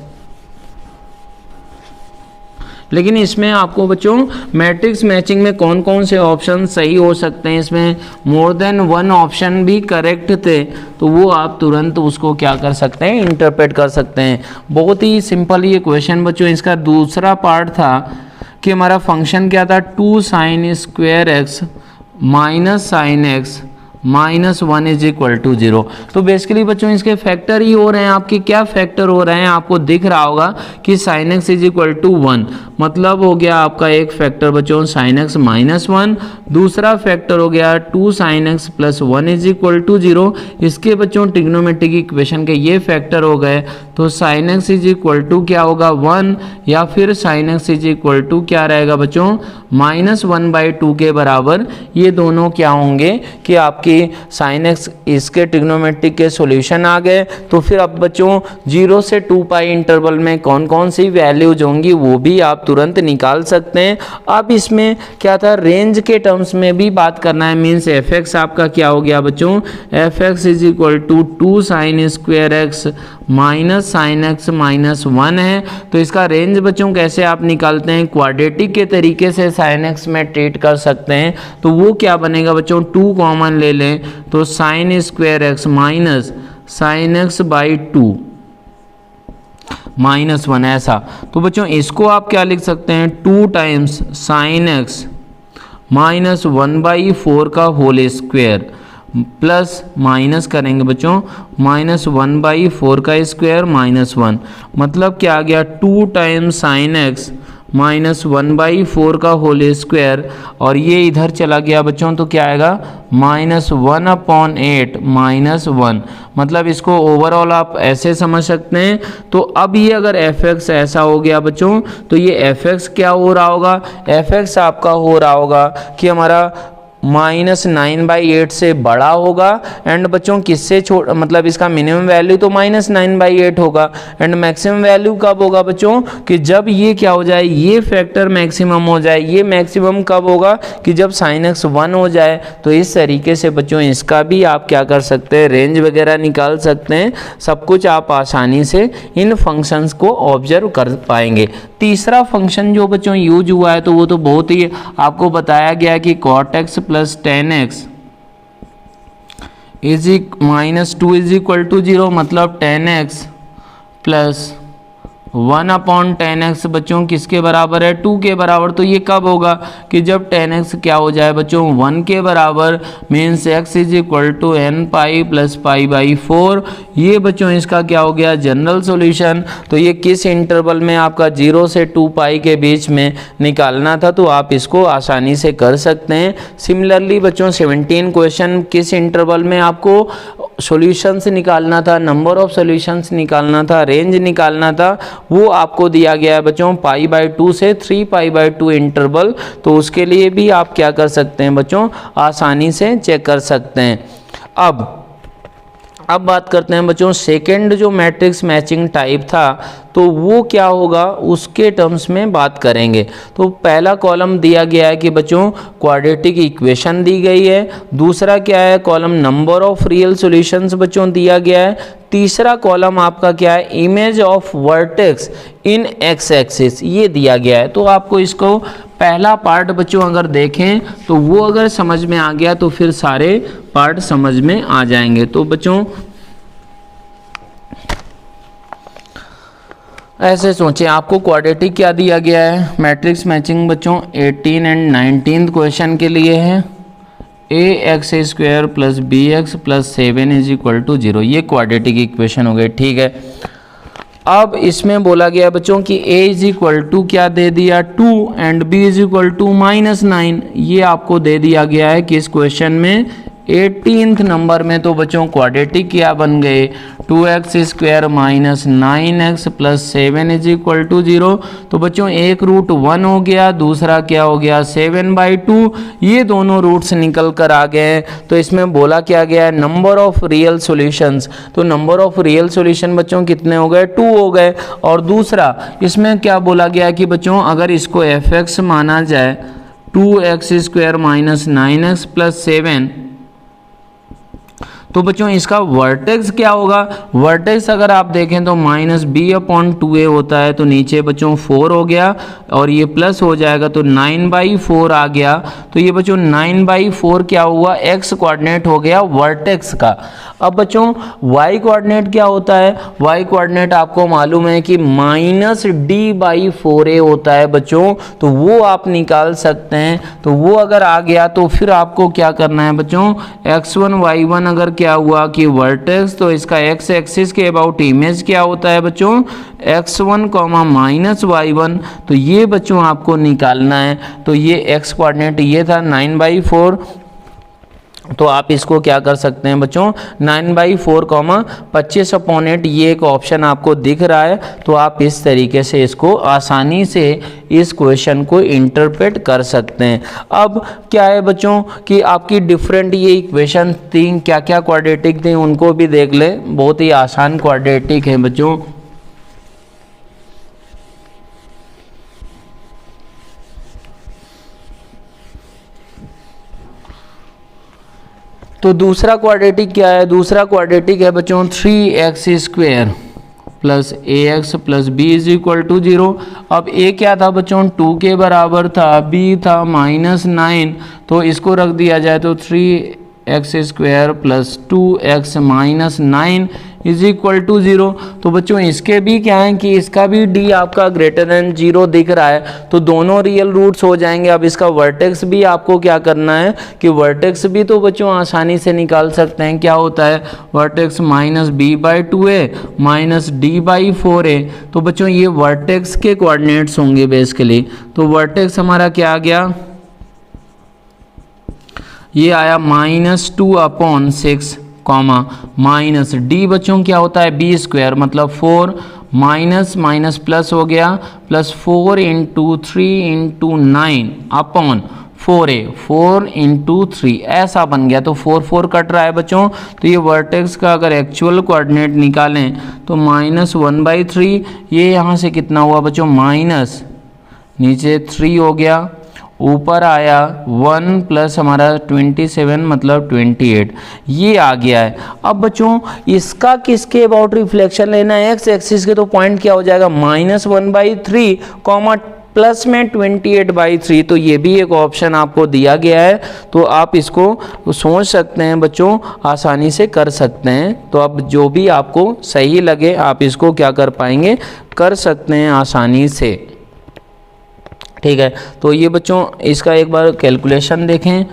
लेकिन इसमें आपको बच्चों मैट्रिक्स मैचिंग में कौन कौन से ऑप्शन सही हो सकते हैं, इसमें मोर देन 1 ऑप्शन भी करेक्ट थे, तो वो आप तुरंत उसको क्या कर सकते हैं, इंटरप्रेट कर सकते हैं। बहुत ही सिंपल ये क्वेश्चन बच्चों। इसका दूसरा पार्ट था कि हमारा फंक्शन क्या था, 2 sin² x minus sin x minus 1 is equal to 0। तो बेसिकली बच्चों इसके फैक्टर ही हो रहे हैं, आपके क्या फैक्टर हो रहे हैं आपको दिख रहा होगा कि sin x is equal to 1, मतलब हो गया आपका एक फैक्टर बच्चों साइन एक्स माइनस 1, दूसरा फैक्टर हो गया 2 sine X plus 1 is equal to 0। इसके बच्चों ट्रिग्नोमेट्रिक इक्वेशन के ये फैक्टर हो गए, तो sine X is equal to क्या होगा 1, या फिर sine X is equal to क्या रहेगा बच्चों -1/2 के बराबर। ये दोनों क्या होंगे कि आपकी साइन एक्स इसके ट्रिग्नोमेट्रिक के सॉल्यूशन आ गए। तो फिर अब बच्चों 0 से 2 पाई इंटरवल में कौन कौन सी वैल्यूज होंगी वो भी आप तुरंत निकाल सकते हैं। अब इसमें क्या था, रेंज के टर्म्स में भी बात करना है, मीन्स एफ एक्स आपका क्या हो गया बच्चों, F X is equal to 2 sine square X minus sine X minus 1 है। तो इसका रेंज बच्चों कैसे आप निकालते हैं, क्वाड्रेटिक के तरीके से साइन एक्स में ट्रीट कर सकते हैं। तो वो क्या बनेगा बच्चों, 2 कॉमन ले लें तो sign square X minus sine x by 2 minus 1 ऐसा। तो बच्चों इसको आप क्या लिख सकते हैं, 2 टाइम्स साइन एक्स माइनस 1/4 का होल स्क्वायर प्लस माइनस करेंगे बच्चों -1/4 का स्क्वायर माइनस 1, मतलब क्या आ गया 2 टाइम्स साइन एक्स -1/4 का होल स्क्वायर, और ये इधर चला गया बच्चों तो क्या आएगा -1/8 -1, मतलब इसको ओवरऑल आप ऐसे समझ सकते हैं। तो अब ये अगर एफ एक्स ऐसा हो गया बच्चों, तो ये एफ एक्स क्या हो रहा होगा, एफ एक्स आपका हो रहा होगा कि हमारा -9/8 से बड़ा होगा, एंड बच्चों किससे छोटा, मतलब इसका मिनिमम वैल्यू तो -9/8 होगा, एंड मैक्सिमम वैल्यू कब होगा बच्चों कि जब ये क्या हो जाए, ये फैक्टर मैक्सिमम हो जाए। ये मैक्सिमम कब होगा कि जब साइन एक्स 1 हो जाए। तो इस तरीके से बच्चों इसका भी आप क्या कर सकते हैं, रेंज वगैरह निकाल सकते हैं। सब कुछ आप आसानी से इन फंक्शंस को ऑब्जर्व कर पाएंगे। तीसरा फंक्शन जो बच्चों यूज हुआ है तो वो तो बहुत ही आपको बताया गया कि cot x plus tan x is -2 is equal to 0, मतलब tan x plus 1/tan x बच्चों किसके बराबर है, 2 के बराबर। तो ये कब होगा कि जब tan x क्या हो जाए बच्चों 1 के बराबर, means x is equal to n pi plus π/4। ये बच्चों इसका क्या हो गया जनरल सॉल्यूशन। तो ये किस इंटरवल में आपका 0 से 2 पाई के बीच में निकालना था, तो आप इसको आसानी से कर सकते हैं। सिमिलरली बच्चों 17 क्वेश्चन किस इंटरवल में आपको सॉल्यूशंस निकालना था, नंबर ऑफ सॉल्यूशंस निकालना था, रेंज निकालना था, वो आपको दिया गया है बच्चों π/2 से 3π/2 इंटरवल। तो उसके लिए भी आप क्या कर सकते हैं बच्चों, आसानी से चेक कर सकते हैं। अब बात करते हैं बच्चों सेकंड जो मैट्रिक्स मैचिंग टाइप था, तो वो क्या होगा उसके टर्म्स में बात करेंगे। तो पहला कॉलम दिया गया है कि बच्चों क्वाड्रेटिक इक्वेशन दी गई है, दूसरा क्या है column number of real solutions बच्चों दिया गया है, तीसरा कॉलम आपका क्या है image of vertex in x axis ये दिया गया है। तो आपको इसको पहला पार्ट बच्चों अगर देखें तो वो अगर समझ में आ गया तो फिर सारे पार्ट समझ में आ जाएंगे। तो बच्चों ऐसे सोचें, आपको क्वाड्रेटिक क्या दिया गया है, मैट्रिक्स मैचिंग बच्चों 18 एंड 19 क्वेश्चन के लिए है ax² plus bx plus 7 is equal to 0। ये क्वाड्रेटिक इक्वेशन हो गए, ठीक है। अब इसमें बोला गया बच्चों कि a इज इक्वल टू क्या दे दिया 2 and b is equal to -9, ये आपको दे दिया गया है किस क्वेश्चन में 18th नंबर में। तो बच्चों क्वाड्रेटिक क्या बन गए 2x² minus 9x plus 7 is equal to 0। तो बच्चों एक रूट 1 हो गया, दूसरा क्या हो गया 7/2, ये दोनों रूट्स निकल कर आ गए हैं। तो इसमें बोला क्या गया है नंबर ऑफ रियल सॉल्यूशंस, तो नंबर ऑफ रियल सॉल्यूशन बच्चों कितने हो गए 2 हो गए। और दूसरा इसमें क्या बोला गया कि बच्चों अगर इसको f(x) माना जाए 2x² माइनस 9x प्लस 7, तो बच्चों इसका वर्टेक्स क्या होगा, वर्टेक्स अगर आप देखें तो -b/2a होता है, तो नीचे बच्चों 4 हो गया और ये प्लस हो जाएगा तो 9/4 आ गया। तो ये बच्चों 9/4 क्या हुआ x कोऑर्डिनेट हो गया वर्टेक्स का। अब बच्चों y कोऑर्डिनेट क्या होता है, y कोऑर्डिनेट आपको मालूम है कि -d/4a होता है बच्चों, तो वो आप निकाल सकते हैं। तो वो अगर आ गया तो फिर आपको क्या करना है बच्चों x1 y1 अगर क्या हुआ कि वर्टेक्स, तो इसका एक्स एक्सिस के अबाउट इमेज क्या होता है बच्चों, x1 माइनस y1। तो ये बच्चों आपको निकालना है। तो ये एक्स कोऑर्डिनेट ये था 9/4, तो आप इसको क्या कर सकते हैं बच्चों 9/4 25/8, ये एक ऑप्शन आपको दिख रहा है। तो आप इस तरीके से इसको आसानी से इस क्वेश्चन को इंटरप्रेट कर सकते हैं। अब क्या है बच्चों कि आपकी डिफरेंट ये इक्वेशन थी, क्या क्या क्वाड्रेटिक थी उनको भी देख लें, बहुत ही आसान क्वाड्रेटिक है बच्चों। तो दूसरा क्वाड्रेटिक क्या है, दूसरा क्वाड्रेटिक है बच्चों 3x² plus ax plus b is equal to 0। अब a क्या था बच्चों 2 के बराबर था, b था -9, तो इसको रख दिया जाए तो 3x² plus 2x minus 9 is equal to 0। तो बच्चों इसके भी क्या है कि इसका भी d आपका ग्रेटर देन 0 दिख रहा है, तो दोनों रियल रूट्स हो जाएंगे। अब इसका वर्टेक्स भी आपको क्या करना है कि वर्टेक्स भी तो बच्चों आसानी से निकाल सकते हैं। क्या होता है वर्टेक्स -b/2a माइनस d/4a। तो बच्चों ये वर्टेक्स के कोऑर्डिनेट्स होंगे बेसिकली। तो वर्टेक्स हमारा क्या आ गया, ये आया -2/6 माइनस डी बच्चों क्या होता है b² मतलब 4 माइनस माइनस प्लस हो गया प्लस 4 × 3 × 9 अपॉन 4a 4 × 3 ऐसा बन गया। तो 4 4 कट रहा है बच्चों। तो ये वर्टेक्स का अगर एक्चुअल कोऑर्डिनेट निकालें तो -1/3, ये यहाँ से कितना हुआ बच्चों माइनस नीचे 3 हो गया, ऊपर आया 1 प्लस हमारा 27 मतलब 28, ये आ गया है। अब बच्चों इसका किसके अबाउट रिफ्लेक्शन लेना है, एक्स एक्सिस के, तो पॉइंट क्या हो जाएगा -1/3 प्लस में 28/3। तो ये भी एक ऑप्शन आपको दिया गया है। तो आप इसको सोच सकते हैं बच्चों, आसानी से कर सकते हैं। तो अब जो भी आपको सही लगे आप इसको क्या कर पाएंगे, कर सकते हैं आसानी से। ठीक है, तो ये बच्चों इसका एक बार कैलकुलेशन देखें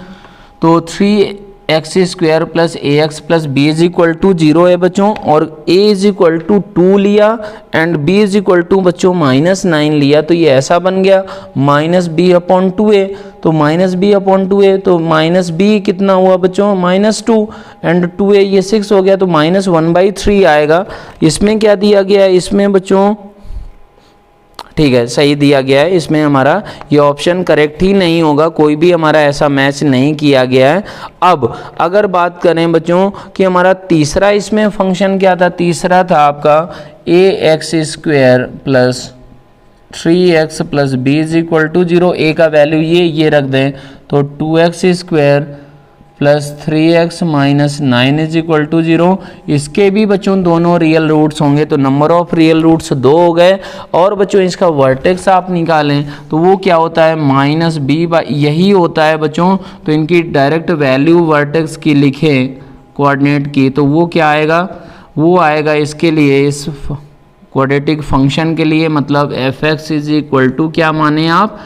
तो 3x² plus ax plus b is equal to 0 है बच्चों, और a इज इक्वल टू 2 लिया and b is equal to बच्चों -9 लिया। तो ये ऐसा बन गया -b/2a। तो -b/2a तो -b कितना हुआ बच्चों -2 एंड 2a ये 6 हो गया, तो -1/3 आएगा। इसमें क्या दिया गया है, इसमें बच्चों ठीक है सही दिया गया है। इसमें हमारा ये ऑप्शन करेक्ट ही नहीं होगा, कोई भी हमारा ऐसा मैच नहीं किया गया है। अब अगर बात करें बच्चों कि हमारा तीसरा इसमें फंक्शन क्या था, तीसरा था आपका ax² plus 3x plus b is equal to 0। a का वैल्यू ये रख दें तो 2x² plus 3x minus 9 is equal to 0। इसके भी बच्चों दोनों रियल रूट्स होंगे, तो नंबर ऑफ रियल रूट्स 2 हो गए। और बच्चों इसका वर्टेक्स आप निकालें तो वो क्या होता है -b यही होता है बच्चों। तो इनकी डायरेक्ट वैल्यू वर्टेक्स की लिखें कोऑर्डिनेट की, तो वो क्या आएगा, वो आएगा इसके लिए इस क्वाड्रेटिक फंक्शन के लिए मतलब f(x) इज इक्वल टू क्या माने आप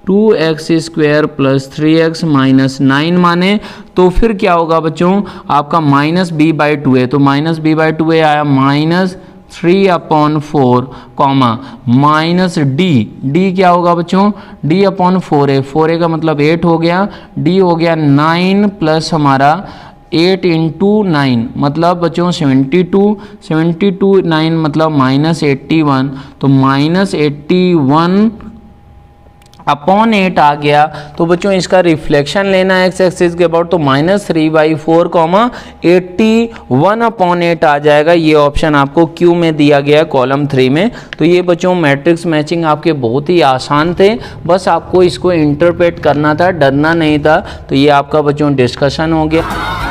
2x² प्लस 3x माइनस 9 माने। तो फिर क्या होगा बच्चों आपका -b/2a, तो -b/2a आया -3/4 माइनस d क्या होगा बच्चों d/4a, 4a का मतलब 8 हो गया, d हो गया 9 प्लस हमारा 8 × 9 मतलब बच्चों 72 9 मतलब -81, तो -81 अपॉन 8 आ गया। तो बच्चों इसका रिफ्लेक्शन लेना है एक्स एक्सिस के अबाउट, तो -3/4 81/8 आ जाएगा। ये ऑप्शन आपको क्यू में दिया गया कॉलम 3 में। तो ये बच्चों मैट्रिक्स मैचिंग आपके बहुत ही आसान थे, बस आपको इसको इंटरप्रेट करना था, डरना नहीं था। तो ये आपका बच्चों डिस्कशन हो गया।